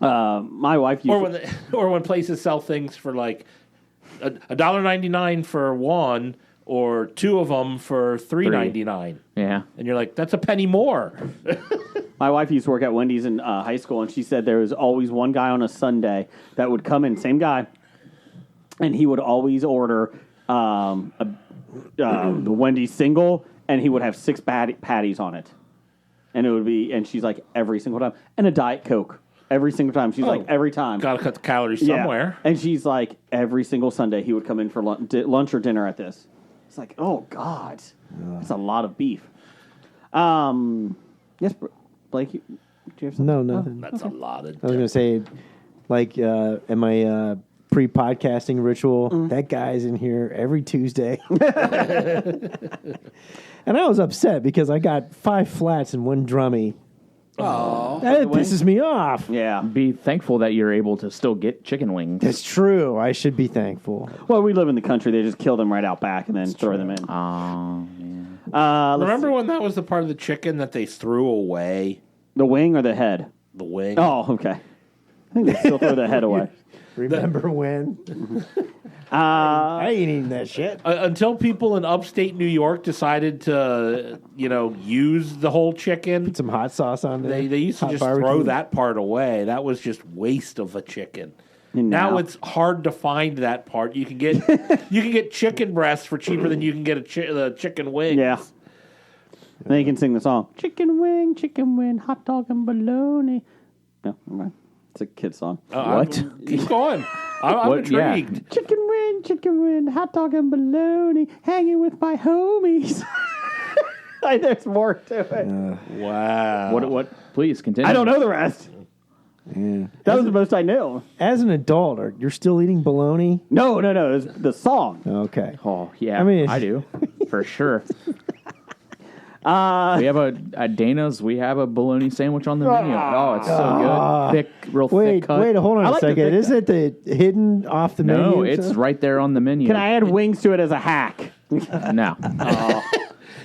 My wife used
Or when places sell things for like $1.99 for 1, or 2 of them for $3.99,
yeah,
and you're like, that's a penny more.
My wife used to work at Wendy's in high school, and she said there was always one guy on a Sunday that would come in, same guy, and he would always order the Wendy's single, and he would have 6 patties on it, and it would be, and she's like, every single time, and a Diet Coke every single time. She's like, every time.
Got to cut the calories
Yeah.
somewhere.
And she's like, every single Sunday he would come in for lunch or dinner at this. It's like, oh God, that's a lot of beef. Yes, Blake, do you have something?
No, nothing.
That's a lot of.
I was going to say, like, in my pre-podcasting ritual, that guy's in here every Tuesday. And I was upset because I got 5 flats and 1 drummy. Oh, that pisses me off.
Yeah.
be thankful that you're able to still get chicken wings.
It's true. I should be thankful.
Well, we live in the country. They just kill them right out back and then throw them in.
Remember when that was the part of the chicken that they threw away?
The wing or the head?
The wing.
Oh, okay. I think they still throw the head away.
Remember when? I ain't eating that shit.
Until people in upstate New York decided to, use the whole chicken.
Some hot sauce on there.
They used to
Hot
just
barbecue.
throw that part away. That was just waste of a chicken.
And
Now it's hard to find that part. You can get chicken breasts for cheaper than you can get the chicken wings.
Yeah. And then you can sing the song. Chicken wing, hot dog and bologna. No, never mind. It's a kid song.
What?
Keep going. I'm
What? Yeah.
intrigued.
Chicken wing, hot dog and bologna, hanging with my homies. There's more to it.
Wow.
What? Please continue.
I don't know the rest.
Yeah.
That was the most I knew.
As an adult, you're still eating bologna?
No. It was the song.
Okay.
Oh yeah,
I mean-
I do for sure. We have at Dana's. We have a bologna sandwich on the menu. Oh, it's so good, thick, real thick cut.
Hold on
I
a
like the
second.
thick
Isn't it the hidden off the menu?
No, it's right there on the menu.
Can I add wings to it as a hack?
No.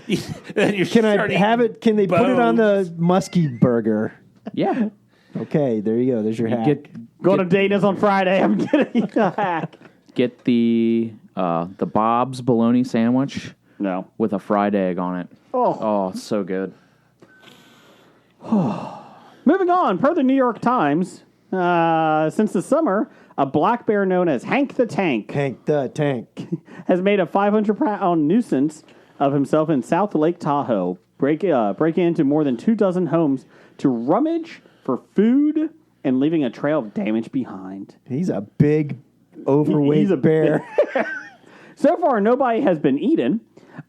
Can I have it? Can they put it on the musky burger?
Yeah.
Okay, there you go. There's your hack.
Go to Dana's on Friday. I'm getting a hack.
Get the Bob's bologna sandwich
No.
with a fried egg on it. Oh, it's so good.
Moving on, per the New York Times, since the summer, a black bear known as Hank the Tank
Hank the Tank.
has made a 500-pound nuisance of himself in South Lake Tahoe, breaking into more than 24 homes to rummage for food and leaving a trail of damage behind.
He's a big, overweight
He's a
bear.
So far, nobody has been eaten,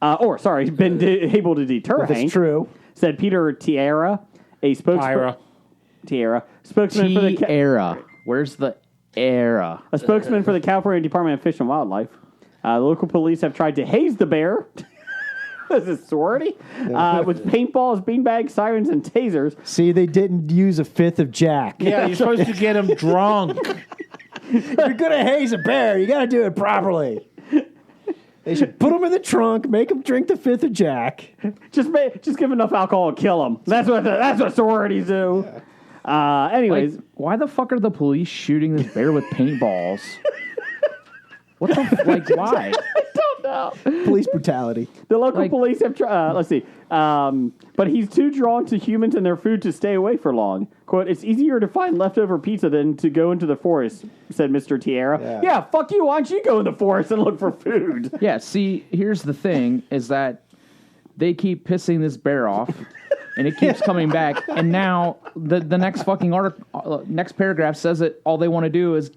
been able to deter
If it's
Hank.
true.
Said Peter Tierra, a spokesman. Spokesman for the
Era. Where's the era?
a spokesman for the California Department of Fish and Wildlife. The local police have tried to haze the bear. This is sorority with paintballs, beanbags, sirens, and tasers.
See, they didn't use a fifth of Jack.
Yeah, you're supposed to get him drunk.
You're gonna haze a bear. You gotta do it properly. They should put him in the trunk, make him drink the fifth of Jack.
Just give enough alcohol to kill him. That's what sororities do. Anyways,
Why the fuck are the police shooting this bear with paintballs? What the why?
Police brutality.
the local police have tried. Let's see. But he's too drawn to humans and their food to stay away for long. Quote, it's easier to find leftover pizza than to go into the forest, said Mr. Tierra. Yeah, fuck you. Why don't you go in the forest and look for food?
Yeah, see, here's the thing, is that they keep pissing this bear off, and it keeps coming back, and now the next fucking article, next paragraph says that all they want to do is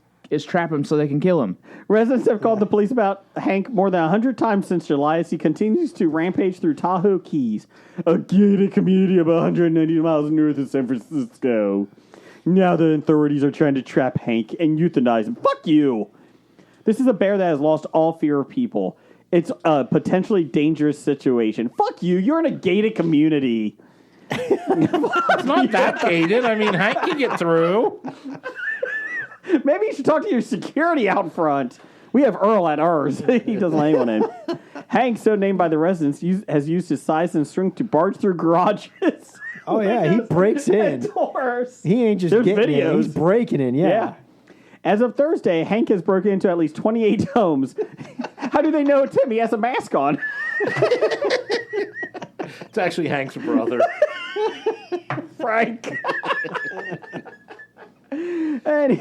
trap him so they can kill him.
Residents have called the police about Hank more than 100 times since July as he continues to rampage through Tahoe Keys, a gated community about 190 miles north of San Francisco. Now the authorities are trying to trap Hank and euthanize him. Fuck you! This is a bear that has lost all fear of people. It's a potentially dangerous situation. Fuck you! You're in a gated community.
It's not that gated. I mean, Hank can get through.
Maybe you should talk to your security out front. We have Earl at ours. He doesn't let anyone in. Hank, so named by the residents, has used his size and strength to barge through garages.
Oh, yeah, he breaks in.
Doors.
He ain't just
There's
getting
videos.
in. He's breaking in,
Yeah. As of Thursday, Hank has broken into at least 28 homes. How do they know it's him? He has a mask on.
It's actually Hank's brother.
Frank. And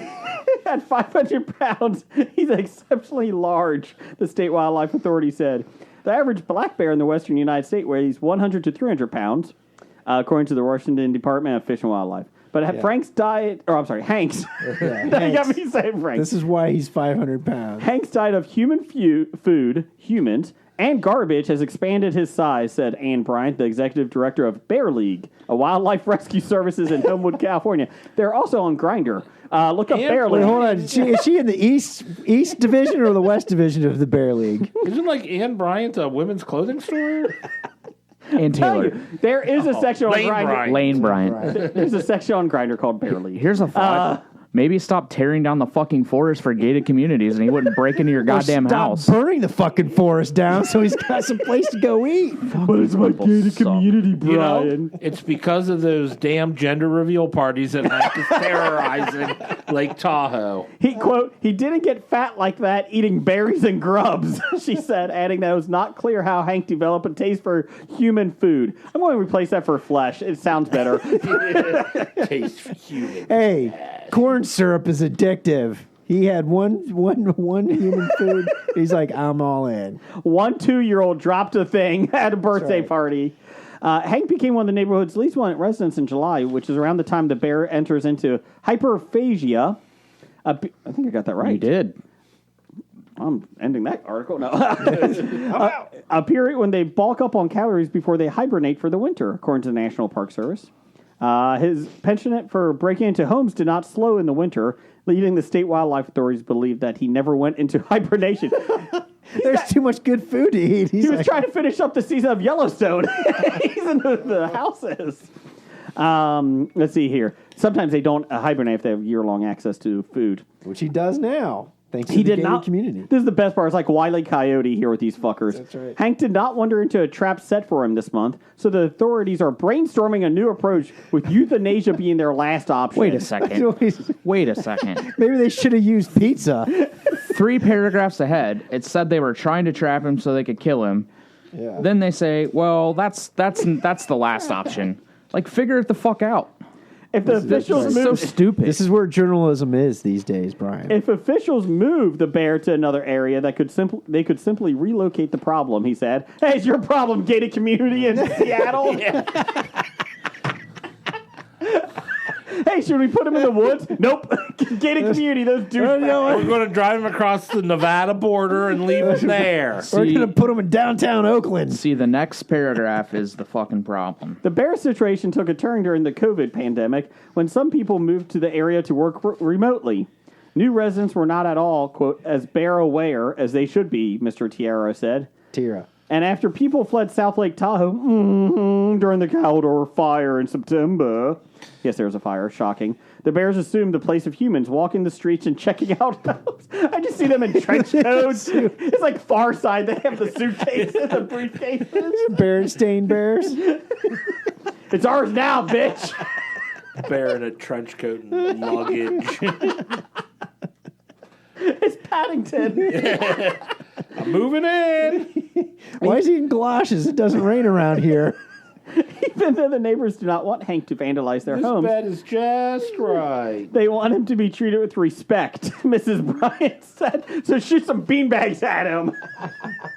at 500 pounds, he's exceptionally large, the state wildlife authority said. The average black bear in the western United States weighs 100 to 300 pounds, according to the Washington Department of Fish and Wildlife. But Hank's.
Yeah,
That got me saying Frank.
This is why he's 500 pounds.
Hank's diet of human food, humans, and garbage has expanded his size, said Ann Bryant, the executive director of Bear League, a wildlife rescue services in Homewood, California. They're also on Grindr. Look up Bear
Wait,
League.
hold on. Is she in the East Division or the West Division of the Bear League?
Isn't like Ann Bryant a women's clothing store?
And
Tell
Taylor.
you, there is a section on
Lane
Grindr.
Bryant.
Lane Bryant.
There's a section on Grindr called Bear League.
Here's a thought. Maybe stop tearing down the fucking forest for gated communities and he wouldn't break into your goddamn
Stop
house.
burning the fucking forest down so he's got some place to go eat.
But it's my gated community,
You know,
Brian.
it's because of those damn gender reveal parties that Hank is terrorizing Lake Tahoe.
He didn't get fat like that eating berries and grubs, she said, adding that it was not clear how Hank developed a taste for human food. I'm going to replace that for flesh. It sounds better.
Taste for human.
Hey, corn syrup is addictive. He had one human food. He's like, I'm all in.
1 2-year-old dropped a thing at a birthday party. Hank became one of the neighborhood's least wanted residents in July, which is around the time the bear enters into hyperphagia. I think I got that right.
You did.
I'm ending that article. No. A period when they bulk up on calories before they hibernate for the winter, according to the National Park Service. His penchant for breaking into homes did not slow in the winter, leading the state wildlife authorities to believe that he never went into hibernation.
There's too much good food to eat.
He was trying to finish up the season of Yellowstone. He's in the houses. Let's see here. Sometimes they don't hibernate if they have year-long access to food.
Which he does now, thanks to
He
the
did
gated
not.
community.
This is the best part. It's like Wile E. Coyote here with these fuckers.
That's right.
Hank did not wander into a trap set for him this month, so the authorities are brainstorming a new approach with euthanasia being their last option.
Wait a second. Wait a second.
Maybe they should have used pizza.
3 paragraphs ahead, it said they were trying to trap him so they could kill him.
Yeah.
Then they say, well, that's the last option. Like, figure it the fuck out.
If the officials
This is so
move,
stupid.
This is where journalism is these days, Brian.
if officials move the bear to another area, they could simply relocate the problem. He said, "Hey, it's your problem, gated community in Seattle." Hey, should we put him in the woods? Nope. Gated community, those
We're
douchebags.
going to drive him across the Nevada border and leave him there.
We're going to put him in downtown Oakland.
See, the next paragraph is the fucking problem.
The bear situation took a turn during the COVID pandemic when some people moved to the area to work remotely. New residents were not at all, quote, as bear aware as they should be, Mr. Tierra said.
Tira.
And after people fled South Lake Tahoe during the Caldor fire in September, yes, there was a fire, shocking, the bears assumed the place of humans walking the streets and checking out. I just see them in trench coats. It's like Far Side. They have the suitcases, the briefcases.
Berenstain Bears.
It's ours now, bitch.
Bear in a trench coat and luggage.
It's Paddington.
I'm moving in.
Why is he in galoshes? It doesn't rain around here.
Even though the neighbors do not want Hank to vandalize their
This
homes,
bed is just right.
they want him to be treated with respect, Mrs. Bryant said. So shoot some beanbags at him.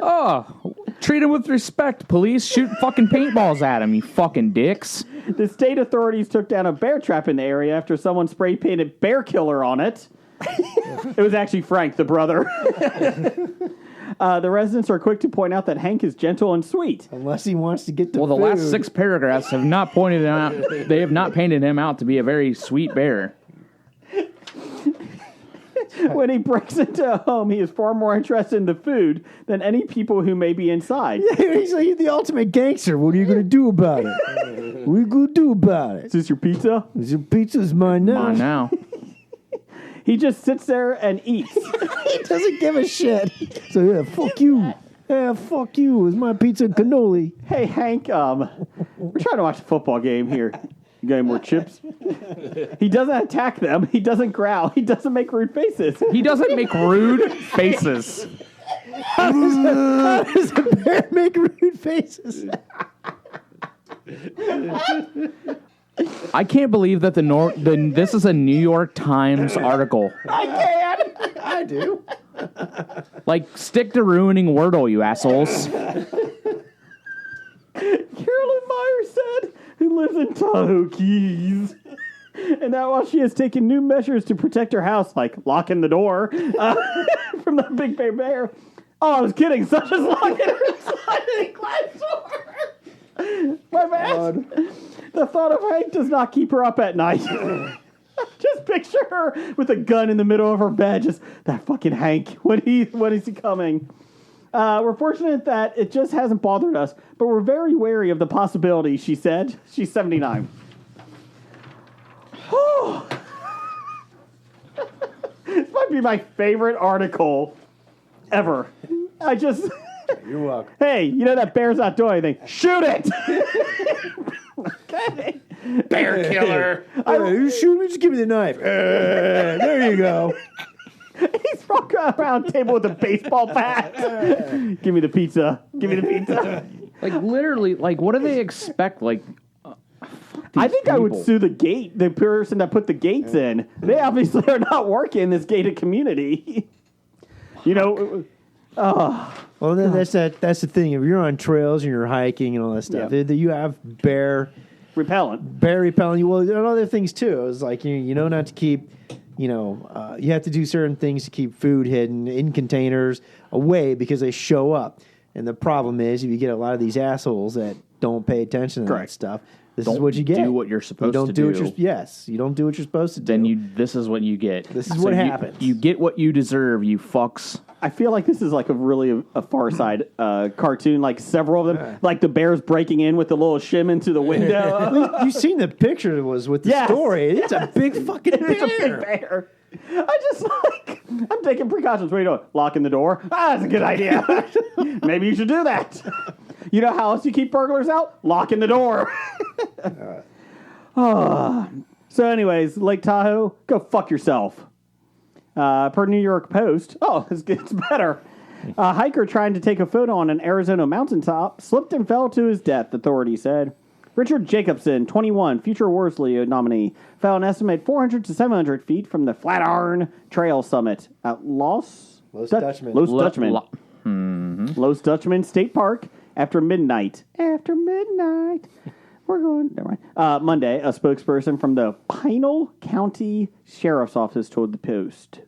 Oh, treat him with respect, police. Shoot fucking paintballs at him, you fucking dicks.
The state authorities took down a bear trap in the area after someone spray painted bear killer on it. It was actually Frank, the brother. The residents are quick to point out that Hank is gentle and sweet.
Unless he wants to get the
Well, the
food.
last 6 paragraphs have not pointed him out. They have not painted him out to be a very sweet bear.
When he breaks into a home, he is far more interested in the food than any people who may be inside.
He's like the ultimate gangster. What are you going to do about it? What are you going to do about it?
Is this your pizza?
Your pizza's mine now.
Come on now.
He just sits there and eats.
He doesn't give a shit. So, yeah, fuck you. Yeah, fuck you. It's my pizza and cannoli.
Hey, Hank, we're trying to watch a football game here. You got any more chips? He doesn't attack them. He doesn't growl. He doesn't make rude faces.
He doesn't make rude faces.
How does a bear make rude faces?
I can't believe that this is a New York Times article.
I can.
I do.
Like, stick to ruining Wordle, you assholes.
Carolyn Meyer said, who lives in Tahoe Keys. And that while she has taken new measures to protect her house, like locking the door from the big bear. Oh, I was kidding. Such as locking her sliding glass door. My bad. The thought of Hank does not keep her up at night. Just picture her with a gun in the middle of her bed. Just that fucking Hank. When is he coming? We're fortunate that it just hasn't bothered us, but we're very wary of the possibility, she said. She's 79. This might be my favorite article ever.
You're welcome.
Hey, you know that bear's not doing anything. Shoot it! Okay.
Bear killer.
You shoot me, just give me the knife. There you go.
He's walking around the table with a baseball bat. Give me the pizza. Give me the pizza.
Like, literally, like, what do they expect? Like,
I think I would
people.
sue the person that put the gates in. They obviously are not working in this gated community. You know,
Well, then that's the thing. If you're on trails and you're hiking and all that stuff, you have bear
repellent.
repelling. Well, there are other things too. It's like you know not to keep. You have to do certain things to keep food hidden in containers away because they show up. And the problem is, if you get a lot of these assholes that don't pay attention to that stuff, this is what you get.
Do what you're supposed
you don't
to
do.
do.
You don't do what you're supposed to do.
Then this is what you get.
This is what happens.
You get what you deserve, you fucks.
I feel like this is like a Far Side cartoon, like several of them. Like the bears breaking in with the little shim into the window.
You've seen the picture it was with the
Yes.
story. It's a big fucking bear.
It's a big bear. I'm taking precautions. What are you doing? Locking the door? That's a good idea. Maybe you should do that. You know how else you keep burglars out? Locking the door. So anyways, Lake Tahoe, go fuck yourself. Per New York Post, it gets better. A hiker trying to take a photo on an Arizona mountaintop slipped and fell to his death, authorities said. Richard Jacobson, 21, future Worsley nominee, fell an estimate 400 to 700 feet from the Flatiron Trail Summit at Los
Dutchman.
Los Dutchman State Park after midnight. We're going. Never mind. Monday, a spokesperson from the Pinal County Sheriff's Office told the Post.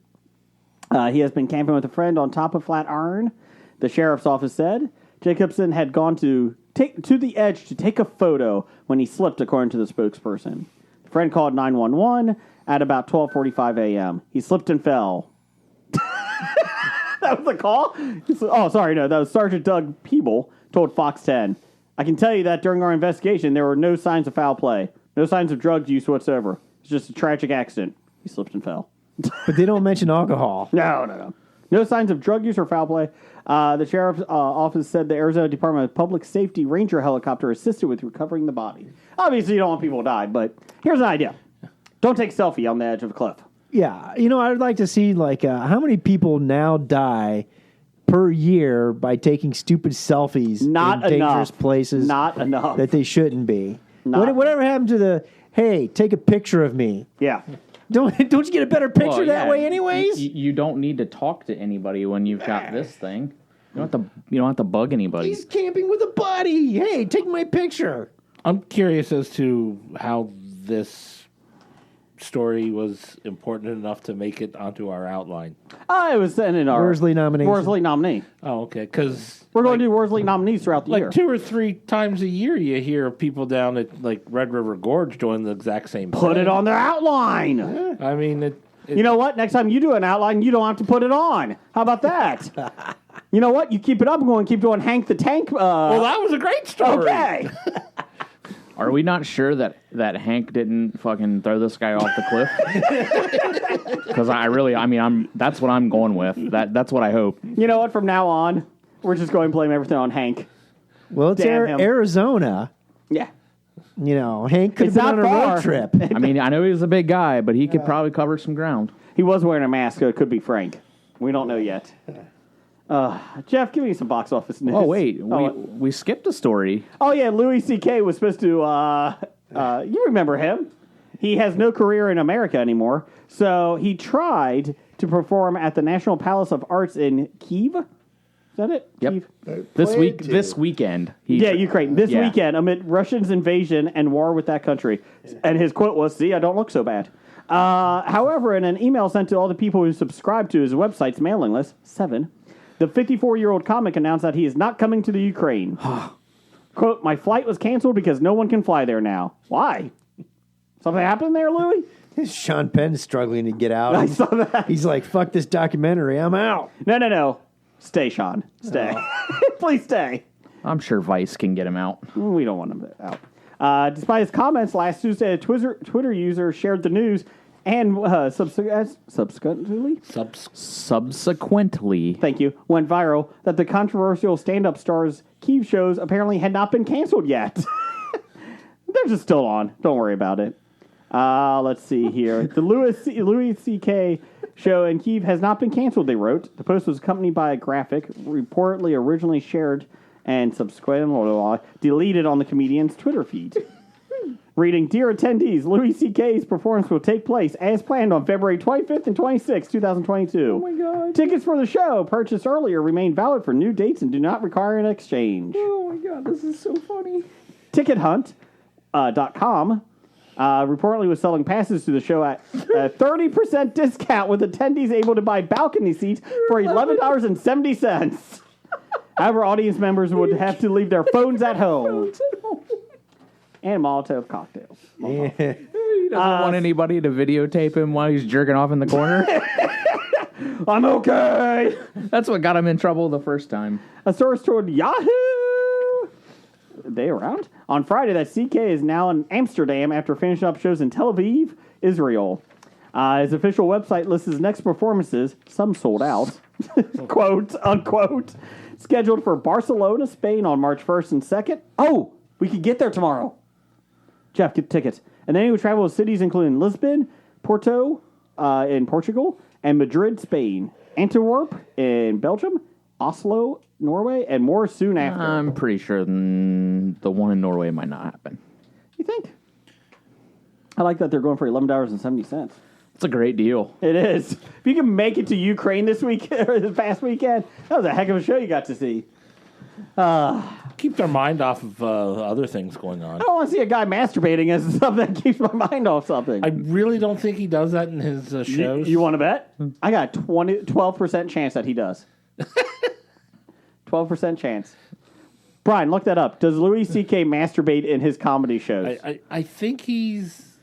He has been camping with a friend on top of Flatiron. The sheriff's office said Jacobson had gone to the edge to take a photo when he slipped, according to the spokesperson. The friend called 911 at about 12:45 a.m. He slipped and fell. That was the call? Oh, sorry, no. That was Sergeant Doug Peeble told Fox 10. I can tell you that during our investigation, there were no signs of foul play. No signs of drug use whatsoever. It's just a tragic accident. He slipped and fell.
But they don't mention alcohol.
No. No signs of drug use or foul play. The sheriff's office said the Arizona Department of Public Safety Ranger helicopter assisted with recovering the body. Obviously, you don't want people to die, but here's an idea. Don't take a selfie on the edge of a cliff.
Yeah, I'd like to see how many people now die per year by taking stupid selfies
Not
in
enough.
dangerous places.
Not enough.
That they shouldn't be.
Not-
Whatever happened to the hey, take a picture of me?
Yeah.
Don't you get a better picture
Well,
that
yeah,
way, anyways?
You don't need to talk to anybody when you've got this thing. You don't have to bug anybody.
He's camping with a buddy. Hey, take my picture.
I'm curious as to how this story was important enough to make it onto our outline.
It was sent in our
Worsley nomination.
Worsley nominee.
Oh, okay. Because
We're going to do Worsley nominees throughout the year.
2 or 3 times a year, you hear people down at Red River Gorge doing the exact same thing.
Put it on their outline.
I mean,
You know what? Next time you do an outline, you don't have to put it on. How about that? You know what? You keep it up and keep doing Hank the Tank.
well, that was a great story.
Okay.
Are we not sure that Hank didn't fucking throw this guy off the cliff? Because that's what I'm going with. That's what I hope.
You know what? From now on, we're just going to blame everything on Hank.
Well, it's
Damn him.
Arizona.
Yeah.
Hank could
It's
have been
not
on a
far.
road trip.
I mean, I know he was a big guy, but he could probably cover some ground.
He was wearing a mask, so it could be Frank. We don't know yet. Jeff, give me some box office news.
Oh wait, we skipped a story.
Oh, yeah, Louis C.K. was supposed to, you remember him. He has no career in America anymore, so he tried to perform at the National Palace of Arts in Kyiv. Is that it?
Yep.
Kyiv?
This weekend.
Ukraine. This
Yeah.
weekend, amid Russia's invasion and war with that country. And his quote was, "See, I don't look so bad." However, in an email sent to all the people who subscribe to his website's mailing list, 7, the 54-year-old comic announced that he is not coming to the Ukraine. Quote, "My flight was canceled because no one can fly there now." Why? Something happened there, Louis?
Sean Penn's struggling to get out.
I saw that.
He's like, fuck this documentary. I'm out.
No. Stay, Sean. Stay. Please stay.
I'm sure Vice can get him out.
We don't want him out. Despite his comments last Tuesday, a Twitter user shared the news and subsequently, thank you, went viral that the controversial stand-up stars Kyiv shows apparently had not been canceled yet. They're just still on. Don't worry about it. Let's see here. The Louis C.K. show in Kyiv has not been canceled, they wrote. The post was accompanied by a graphic, reportedly originally shared and subsequently deleted on the comedian's Twitter feed. Reading, "Dear attendees, Louis C.K.'s performance will take place as planned on February 25th and 26th, 2022. Oh my God. Tickets for the show purchased earlier remain valid for new dates and do not require an exchange."
Oh my God, this is so funny.
TicketHunt.com reportedly was selling passes to the show at a 30% discount with attendees able to buy balcony seats for $11.70. However, audience members would have to leave their phones at home. And Molotov cocktails.
He doesn't want anybody to videotape him while he's jerking off in the corner.
I'm okay.
That's what got him in trouble the first time.
A source told Yahoo! They around? On Friday, that CK is now in Amsterdam after finishing up shows in Tel Aviv, Israel. His official website lists his next performances, some sold out, quote, unquote, scheduled for Barcelona, Spain on March 1st and 2nd. Oh, we could get there tomorrow. Jeff, get tickets. And then he would travel to cities including Lisbon, Porto in Portugal, and Madrid, Spain, Antwerp in Belgium, Oslo, Norway, and more soon after.
I'm pretty sure the one in Norway might not happen.
You think? I like that they're going for $11.70.
It's a great deal.
It is. If you can make it to Ukraine this week or this past weekend, that was a heck of a show you got to see.
Can keep their mind off of other things going on.
I don't want to see a guy masturbating as something that keeps my mind off something.
I really don't think he does that in his shows.
You want to bet? I got 12% chance that he does. 12% chance. Brian, look that up. Does Louis C.K. masturbate in his comedy shows?
I think he's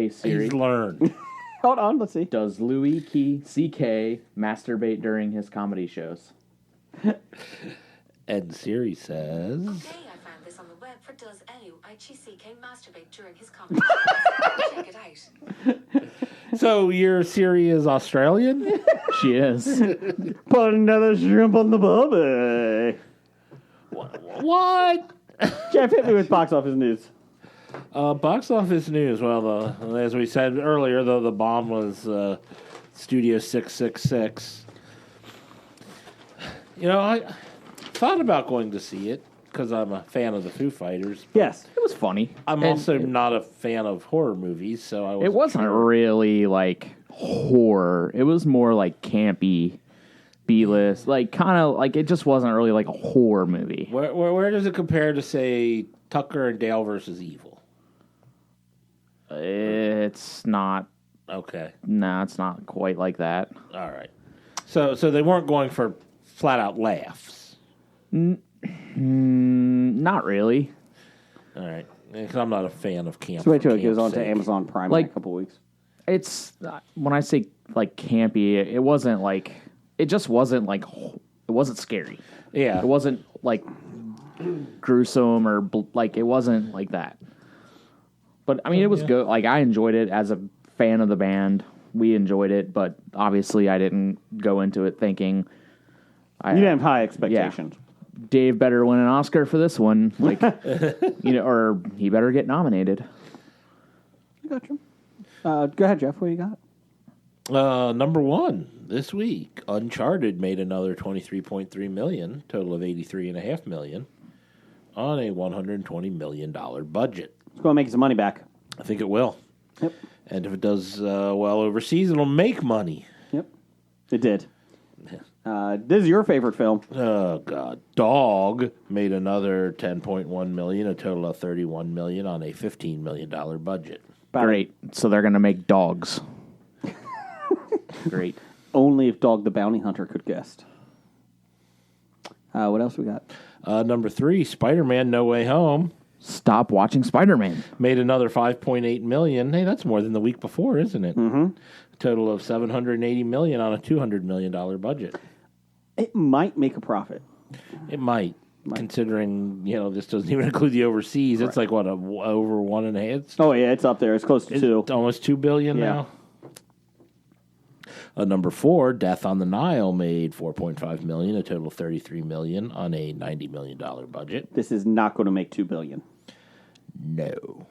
Siri,
learned.
Hold on, let's see.
does Louis C.K. masturbate during his comedy shows?
And Siri says,
Okay, I found this on the web for does Louis masturbate during his comedy. Check it out.
"So your Siri is Australian?"
She is.
Put another shrimp on the barbie.
What?
Jeff, hit me with box office news.
Box office news. Well, as we said earlier, though, the bomb was Studio 666. I thought about going to see it because I'm a fan of the Foo Fighters.
Yes.
It was funny.
I'm
And
also not a fan of horror movies, so
It wasn't really like horror. It was more like campy, B-list, like kind of like it just wasn't really like a horror movie.
Where does it compare to, say, Tucker and Dale versus Evil?
It's not.
Okay,
Nah, it's not quite like that.
all right. So they weren't going for flat out laughs.
Not really.
All right, because I'm not a fan of camp.
So wait till
for
it goes
camp's
on to
sake.
Amazon Prime
Like-
in a couple weeks.
It's when I say like campy, it wasn't like it just wasn't like it wasn't scary.
Yeah,
It wasn't like gruesome or like it wasn't like that. But I mean, it was good. Like I enjoyed it as a fan of the band. We enjoyed it, but obviously I didn't go into it thinking
You didn't have high expectations.
Dave better win an Oscar for this one, like or he better get nominated.
Gotcha. Go ahead, Jeff. What do you got?
Number one this week, Uncharted made another $23.3 million, total of $83.5 million, on a $120 million budget.
Let's go and make some money back.
I think it will.
Yep.
And if it does well overseas, it'll make money.
Yep. It did. This is your favorite film.
Oh God! Dog made another $10.1 million, a total of $31 million on a $15 million budget.
Great. So they're gonna make dogs. Great.
Only if Dog the Bounty Hunter could guess. What else we got?
Number three, Spider-Man: No Way Home
Stop watching Spider-Man.
made another $5.8 million. Hey, that's more than the week before, isn't it? Mm-hmm. Total of $780 million on a $200 million budget.
It might make a profit.
It might, considering this doesn't even include the overseas. It's like what over 1.5.
Oh yeah, it's up there. It's close to
It's
2.
almost $2 billion
Yeah.
now. Number four, Death on the Nile made $4.5 million, a total of $33 million on a $90 million budget.
This is not going to make $2 billion.
No.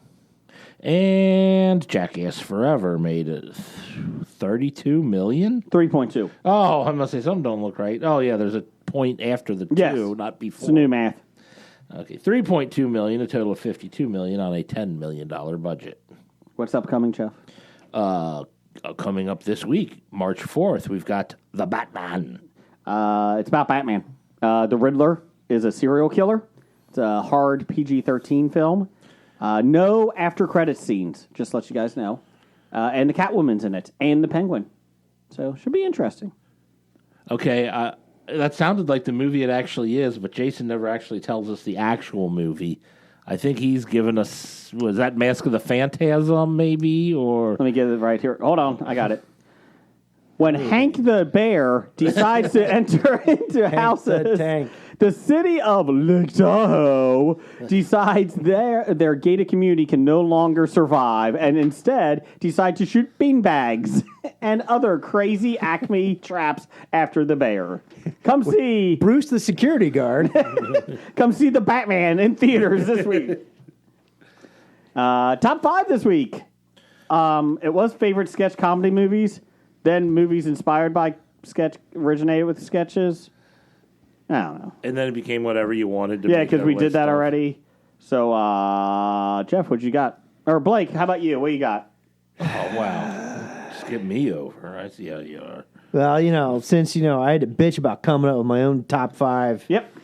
And Jackass Forever made $32 million.
3.2.
Oh, I must say something don't look right. Oh yeah, there's a point after the
Yes.
2, not before.
It's new math.
Okay, $3.2 million, a total of $52 million on a $10 million budget.
What's upcoming, Jeff?
Coming up this week, March 4th, we've got The Batman.
It's about Batman. The Riddler is a serial killer. It's a hard PG-13 film. No after-credits scenes, just to let you guys know. And the Catwoman's in it, and the Penguin. So, should be interesting.
Okay, that sounded like the movie it actually is, but Jason never actually tells us the actual movie. I think he's given us, was that Mask of the Phantasm, maybe? Or
Let me get it right here. Hold on, I got it. When Hank the Bear decides to enter into houses,
Tank.
the city of Lake Tahoe decides their gated community can no longer survive and instead decide to shoot beanbags and other crazy Acme traps after the bear. Come see
Bruce, the security guard.
Come see the Batman in theaters this week. Top 5 this week. It was favorite sketch comedy movies, then movies inspired by sketch, originated with sketches. I don't know.
and then it became whatever you wanted to.
Yeah,
make
because
their
we did
list
that
of.
already. So, Jeff, what you got? Or Blake, how about you? What you got?
Oh wow, skip me over. I see how you are.
Well, since I had to bitch about coming up with my own top 5.
Yep.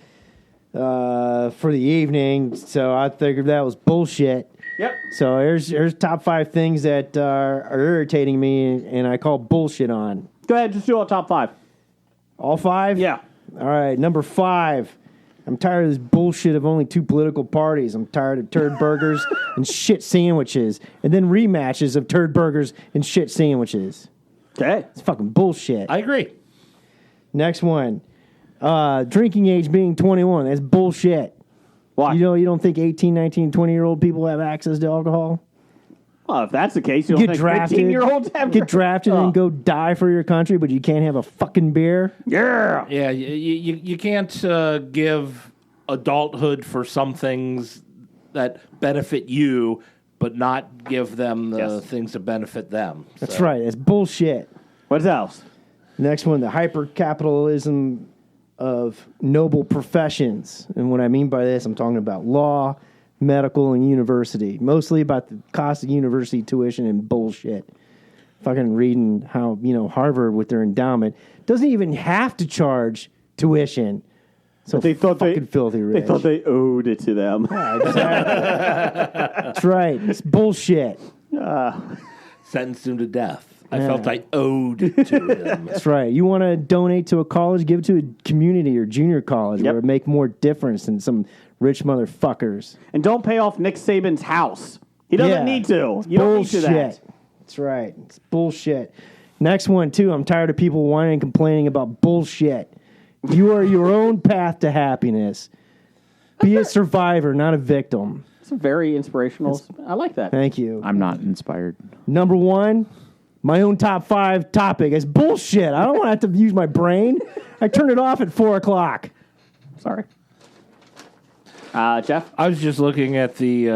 for the evening, so I figured that was bullshit.
Yep.
So here's top 5 things that are irritating me, and I call bullshit on.
Go ahead, just do all top 5.
All 5?
Yeah.
All right, number 5. I'm tired of this bullshit of only 2 political parties. I'm tired of turd burgers and shit sandwiches, and then rematches of turd burgers and shit sandwiches.
Okay.
It's fucking bullshit.
I agree.
Next one. Drinking age being 21. That's bullshit.
Why?
You don't think 18, 19, 20-year-old people have access to alcohol?
Well, if that's the case, you don't think 15-year-olds have
Get drafted and go die for your country, but you can't have a fucking beer?
Yeah.
Yeah, you can't give adulthood for some things that benefit you, but not give them the things that benefit them.
That's
So-
right. That's bullshit.
What else?
Next one, the hyper-capitalism of noble professions. And what I mean by this, I'm talking about law, medical, and university. Mostly about the cost of university tuition and bullshit. Fucking reading how, Harvard with their endowment doesn't even have to charge tuition. So
They thought
fucking filthy rich.
They thought they owed it to them.
That's right. It's bullshit.
Sentenced him to death. I felt I owed it to him.
That's right. You want to donate to a college, give it to a community or junior college
Yep.
where it make more difference than some rich motherfuckers.
And don't pay off Nick Saban's house. He doesn't need to. You don't need to that.
That's right. It's bullshit. Next one, too. I'm tired of people whining and complaining about bullshit. You are your own path to happiness. Be a survivor, not a victim.
It's very inspirational. I like that.
Thank you.
I'm not inspired.
Number 1, my own top 5 topic. It's bullshit. I don't want to have to use my brain. I turned it off at 4 o'clock.
Sorry. Jeff?
I was just looking at the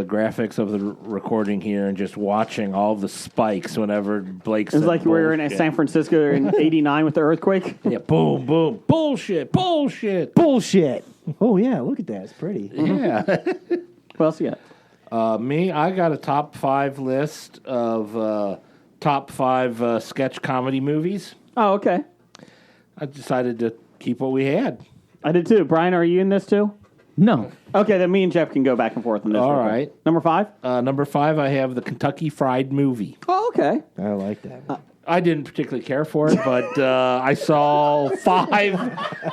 graphics of the recording here and just watching all the spikes whenever Blake
It's
said
like we were in
bullshit.
San Francisco in '89 with the earthquake.
Yeah, boom, boom, bullshit, bullshit.
Bullshit. Oh, yeah. Look at that. It's pretty.
Yeah.
What else you got?
Me, I got a top 5 list of top 5 sketch comedy movies.
Oh, okay.
I decided to keep what we had.
I did too. Brian, are you in this too?
No.
Okay, then me and Jeff can go back and forth on this.
All
real quick.
right.
Number 5?
Number 5, I have the Kentucky Fried Movie.
Oh, okay.
I like that.
I didn't particularly care for it, but I saw 5.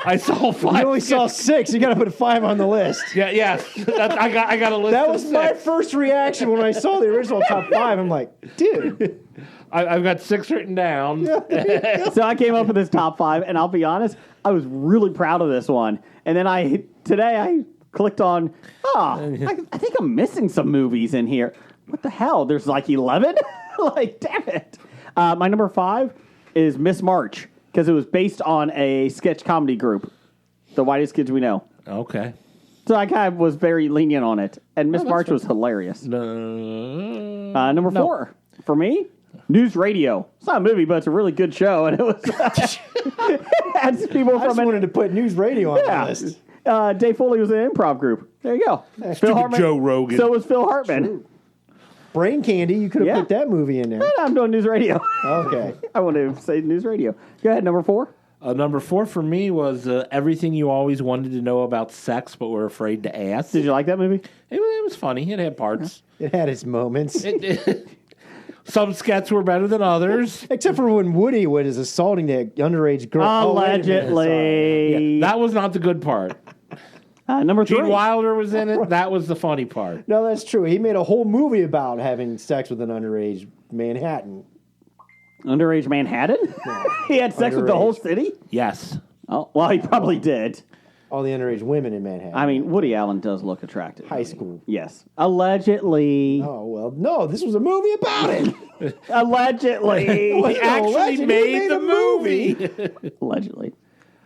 I saw 5.
You only saw 6. You got to put 5 on the list.
Yeah, yes. I got a list.
That
of
was my
6.
first reaction when I saw the original top 5. I'm like, dude.
I've got 6 written down.
So I came up with this top 5, and I'll be honest, I was really proud of this one. And then today I clicked on, I think I'm missing some movies in here. What the hell? There's like 11? Like, damn it. My number 5 is Miss March, because it was based on a sketch comedy group, The Whitest Kids We Know.
Okay.
So I kind of was very lenient on it. And Miss March was hilarious. Number 4, for me, News Radio. It's not a movie, but it's a really good show. And it was it had people
I just
from
wanted to put news radio on the list.
Dave Foley was in an improv group. There you go. Phil Hartman.
Joe Rogan.
So was Phil Hartman.
Brain Candy, you could have
Yeah.
put that movie in there.
And I'm doing News Radio.
Okay.
I want to say News Radio. Go ahead, number 4.
Number 4 for me was Everything You Always Wanted to Know About Sex But Were Afraid to Ask.
Did you like that movie?
It was funny. It had parts.
It had its moments.
Some sketches were better than others.
Except for when Woody was assaulting that underage girl. Oh, wait a minute, sorry.
Allegedly.
That was not the good part.
Number 3.
Gene Wilder was in it. That was the funny part.
No, that's true. He made a whole movie about having sex with an underage Manhattan.
Underage Manhattan? He had sex with the whole city?
Yes.
Oh, well, he probably did.
All the underage women in Manhattan.
I mean, Woody Allen does look attractive.
High school.
Yes. Allegedly.
Oh, well, no, this was a movie about it.
Allegedly.
He actually made the movie.
Allegedly.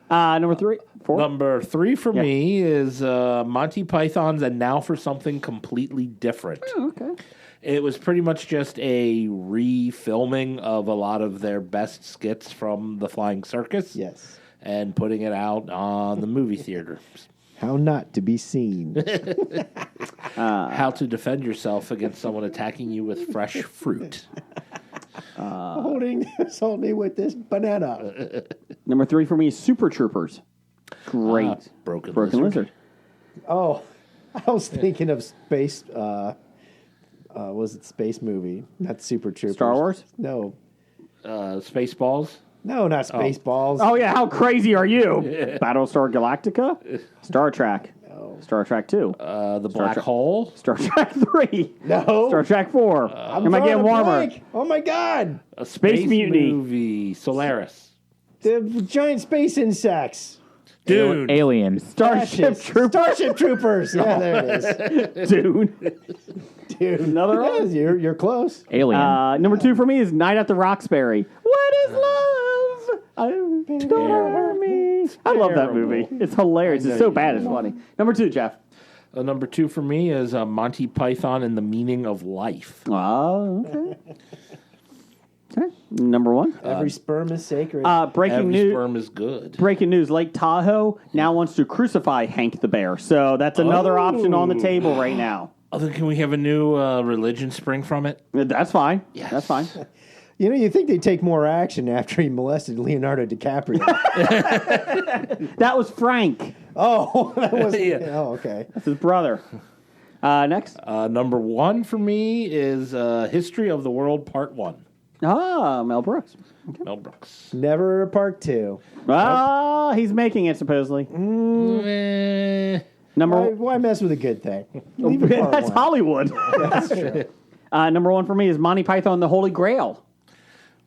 Number 3. 4.
Number 3 for me is Monty Python's And Now for Something Completely Different.
Oh, okay.
It was pretty much just a refilming of a lot of their best skits from the Flying Circus.
Yes.
And putting it out on the movie theater.
How not to be seen.
How to defend yourself against someone attacking you with fresh fruit.
Holding me with this banana.
Number 3 for me is Super Troopers. Great.
Broken
Broken
Lizard.
Lizard.
Oh, I was thinking of space. Was it space movie? Not Super Troopers.
Star Wars?
No,
Spaceballs.
no, not Spaceballs.
Oh yeah, how crazy are you? Battlestar Galactica, Star Trek, Star Trek 2,
The Black Hole.
Star Trek 3,
No.
Star Trek 4. Am I
drawing
getting
a
warmer?
blank. Oh my God!
A
Space Mutiny.
movie. Solaris.
The giant space insects.
Dune.
Alien.
Starship Troopers.
Starship Troopers. Yeah, there it is.
Dune.
Dude,
Another one?
You're close.
Alien.
Number 2 for me is Night at the Roxbury. What is love? Don't hurt me. I love that movie. It's hilarious. It's so bad. It's funny. Number 2, Jeff.
Number 2 for me is Monty Python and the Meaning of Life.
Oh, okay. Okay. Number 1.
Every sperm is sacred.
Breaking
Every
news.
sperm is good.
Breaking news: Lake Tahoe now wants to crucify Hank the Bear. So that's another option on the table right now.
Other, can we have a new religion spring from it?
That's fine.
Yes.
That's fine.
you think they'd take more action after he molested Leonardo DiCaprio?
That was Frank.
Oh, that was.
Yeah.
Oh, okay.
That's his brother. Next.
Number 1 for me is History of the World Part 1.
Mel Brooks.
Mel Brooks.
Never part 2.
He's making it supposedly. Number
Why mess with a good thing? Leave it part
that's
1.
Hollywood.
That's true.
Number 1 for me is Monty Python and the Holy Grail.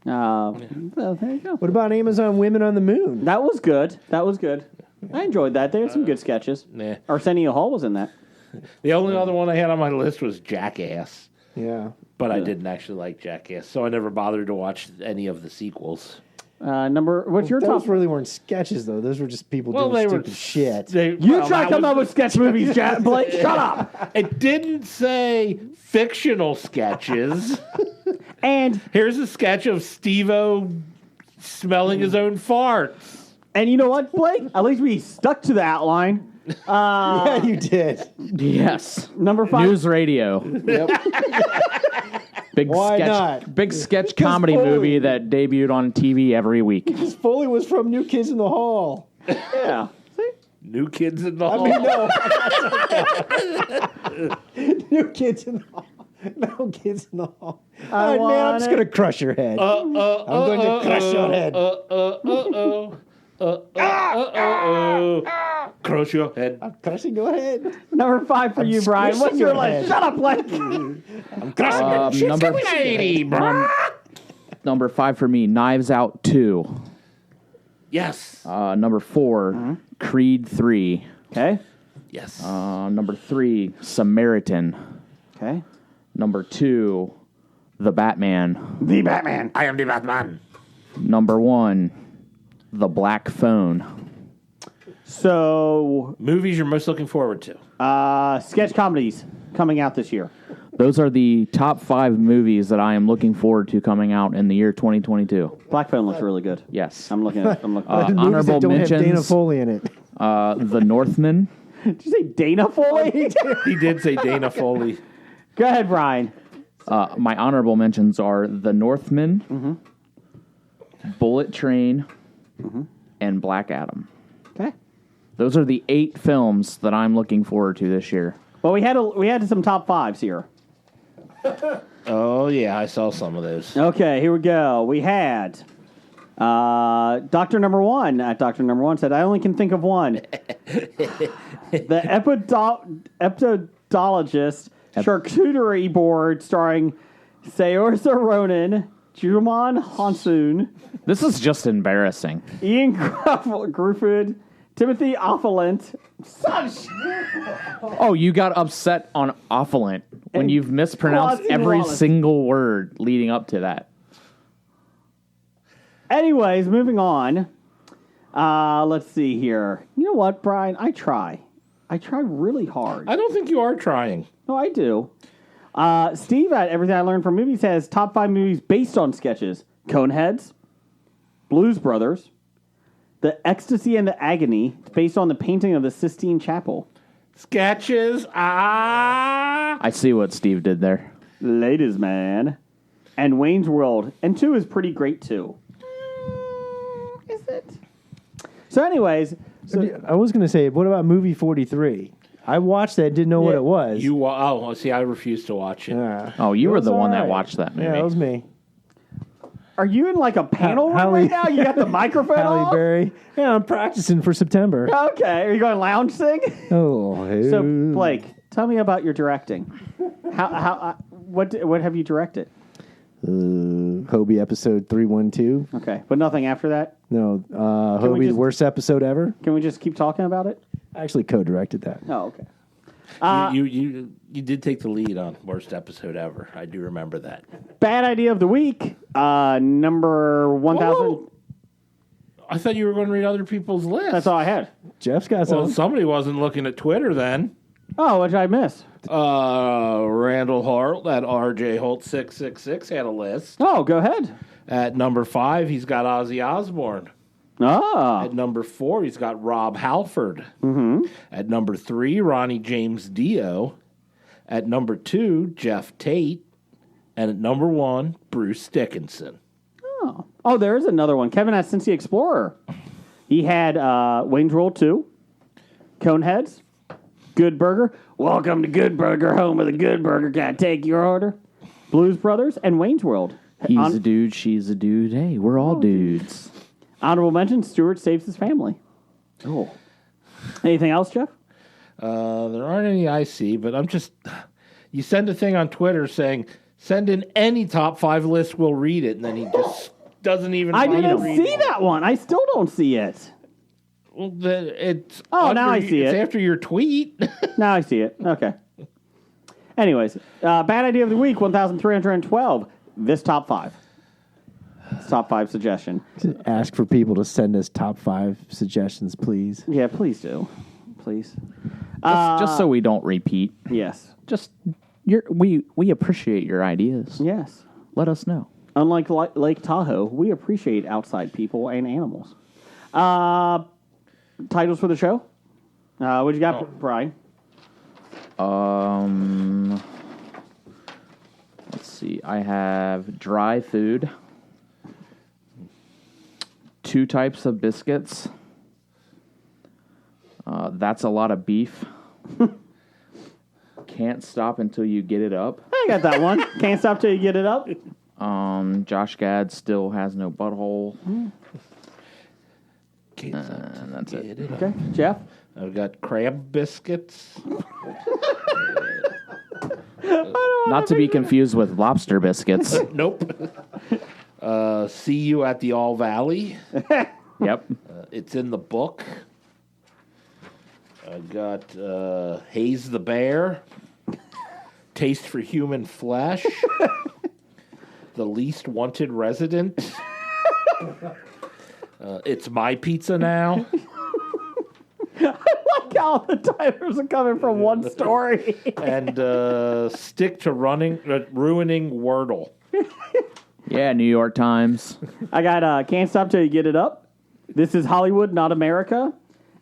So there you go.
What about Amazon Women on the Moon?
That was good. That was good. I enjoyed that. There were some good sketches.
Nah.
Arsenio Hall was in that.
The only other one I had on my list was Jackass.
Yeah.
But I didn't actually like Jackass, so I never bothered to watch any of the sequels.
What's your
Those
top?
really weren't sketches, though. Those were just people
Well,
doing
they were
stupid shit.
You try to come up with sketch movies, Blake. Shut up.
It didn't say fictional sketches.
And
Here's a sketch of Steve-O smelling his own farts.
you know what, Blake? At least we stuck to the outline.
Yeah, you did.
Yes.
Number 5.
News radio. Big
Why
sketch,
not?
Big sketch comedy
Foley-
movie that debuted on TV every week.
Because Foley was from New Kids in the Hall.
Yeah.
New Kids in the Hall.
I mean, no. New Kids in the Hall. No Kids in the Hall. All right, man, I'm just going to crush your head. I'm going to crush your head.
Crush your head.
I'm crushing your head.
Number 5 for you, Brian. What's
squishing
your
your
list?
head.
Shut up, Blake.
Number 5 for me, Knives Out 2.
Yes.
Number 4, Creed 3.
Okay.
Yes.
Number 3, Samaritan.
Okay.
Number 2, The Batman.
The Batman.
I am the Batman.
Number 1, The Black Phone.
So,
Movies you're most looking forward to.
sketch comedies coming out this year.
Those are the top 5 movies that I am looking forward to coming out in the year 2022.
Black Phone looks really good.
Yes.
I'm looking at it. I'm looking at it.
Movies
honorable
that don't have Dana
mentions.
Foley in it.
The Northman.
Did you say Dana Foley?
He did say Dana Foley.
Go ahead, Brian.
My honorable mentions are The Northman, Bullet Train, and Black Adam.
Okay.
Those are the 8 films that I'm looking forward to this year.
Well, we had some top 5s here.
Oh, yeah, I saw some of those.
Okay, here we go. We had Doctor Number One. Doctor Number One said, "I only can think of one." The Epidologist Charcuterie Board, starring Saoirse Ronan, Juman Hansoon,
This is just embarrassing.
Ian Grufford, Timothy Olyphant.
Oh, you got upset on Opulent when
And
you've mispronounced
Quasi
every
Wallace.
single word leading up to that.
Anyways, moving on. Let's see here. You know what, Brian? I try really hard.
I don't think you are trying.
No, I do. Steve at Everything I Learned from Movies has top 5 movies based on sketches. Coneheads, Blues Brothers, The Ecstasy and the Agony, based on the painting of the Sistine Chapel.
Sketches.
I see what Steve did there.
Ladies Man, and Wayne's World. And 2 is pretty great, too. Is it? So anyways,
I was going to say, what about movie 43? I watched that. Didn't know what it was.
See, I refuse to watch it.
Oh, you were
was
the one that
alright.
watched that movie.
Yeah, it was me.
Are you in like a panel room
Halle-
right now? You got the microphone
Halle
off?
Berry. Yeah, I'm practicing for September.
Okay. Are you going lounge sing?
Oh, hey.
So, Blake, tell me about your directing. What have you directed?
Hobie episode 312.
Okay, but nothing after that?
No,
we
Hobie's
just-
worst episode ever.
Can we just keep talking about it?
I actually co-directed that.
Oh, okay.
You did take the lead on worst episode ever. I do remember that.
Bad idea of the week. Number 1,000.
Whoa. I thought you were going to read other people's lists.
That's all I had.
Jeff's got
Well,
some.
somebody wasn't looking at Twitter then.
Oh, what did I miss?
Randall Holt at RJ Holt 666 had a list.
Oh, go ahead.
At number 5, he's got Ozzy Osbourne.
Ah.
At number 4, he's got Rob Halford. Mm-hmm. At number 3, Ronnie James Dio. At number 2, Jeff Tate. And at number 1, Bruce Dickinson.
Oh, there is another one. Kevin at Cincy Explorer. He had Wayne's World 2, Coneheads, Good Burger. Welcome to Good Burger, home of the Good Burger. Can I take your order? Blues Brothers and Wayne's World.
He's a dude, she's a dude. Hey, we're all dudes.
Honorable mention, Stewart saves his family. Oh. Anything else, Jeff?
There aren't any I see, but I'm just... You send a thing on Twitter saying, send in any top 5 list, we'll read it, and then he just doesn't even...
I
bother
didn't
reading
see
it.
that one. I still don't see it.
Well, it's
Oh, now I see
it's
it.
after your tweet.
Now I see it. Okay. Anyways, bad idea of the week, 1,312. This top 5. This top 5 suggestion.
Ask for people to send us top 5 suggestions, please.
Yeah, please do. Please.
Just so we don't repeat.
Yes.
Just we appreciate your ideas.
Yes.
Let us know.
Unlike Lake Tahoe, we appreciate outside people and animals. Titles for the show? What you got, Brian?
Let's see. I have dry food, 2 types of biscuits. That's a lot of beef. Can't stop until you get it up.
I got that one. Can't stop till you get it up.
Josh Gad still has no butthole.
And
that's it.
Okay, Jeff?
I've got crab biscuits.
Not to be confused with lobster biscuits.
Nope. See you at the All Valley.
Yep.
It's in the book. I got Haze the Bear. Taste for Human Flesh. The Least Wanted Resident. It's My Pizza Now.
Like how the titles are coming from one story.
And Stick to Ruining Wordle.
Yeah, New York Times.
I got Can't Stop Till You Get It Up. This is Hollywood, Not America.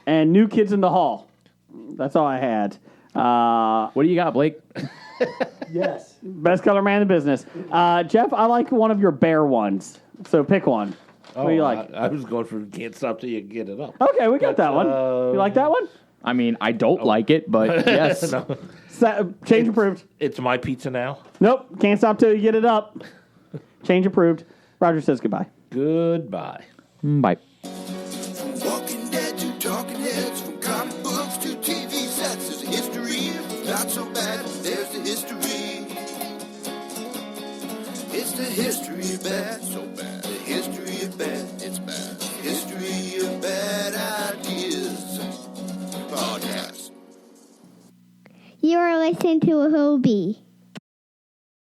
And New Kids in the Hall. That's all I had.
What do you got, Blake?
Yes.
Best color man in the business. Jeff, I like one of your bear ones. So pick one. What do you like?
I was going for Can't Stop Till You Get It Up.
Okay, we got that one. You like that one?
I mean, I don't like it, but yes.
No.
Change approved.
It's My Pizza Now.
Nope. Can't stop till you get it up. Change approved. Roger says goodbye.
Goodbye.
Bye.
Walking Dead to Talking Heads, from comic books to TV sets. There's a history, not so bad. There's the history. It's the history of bad, so bad. The history of bad, it's bad. History of bad ideas. Podcast.
You are listening to a Hobie.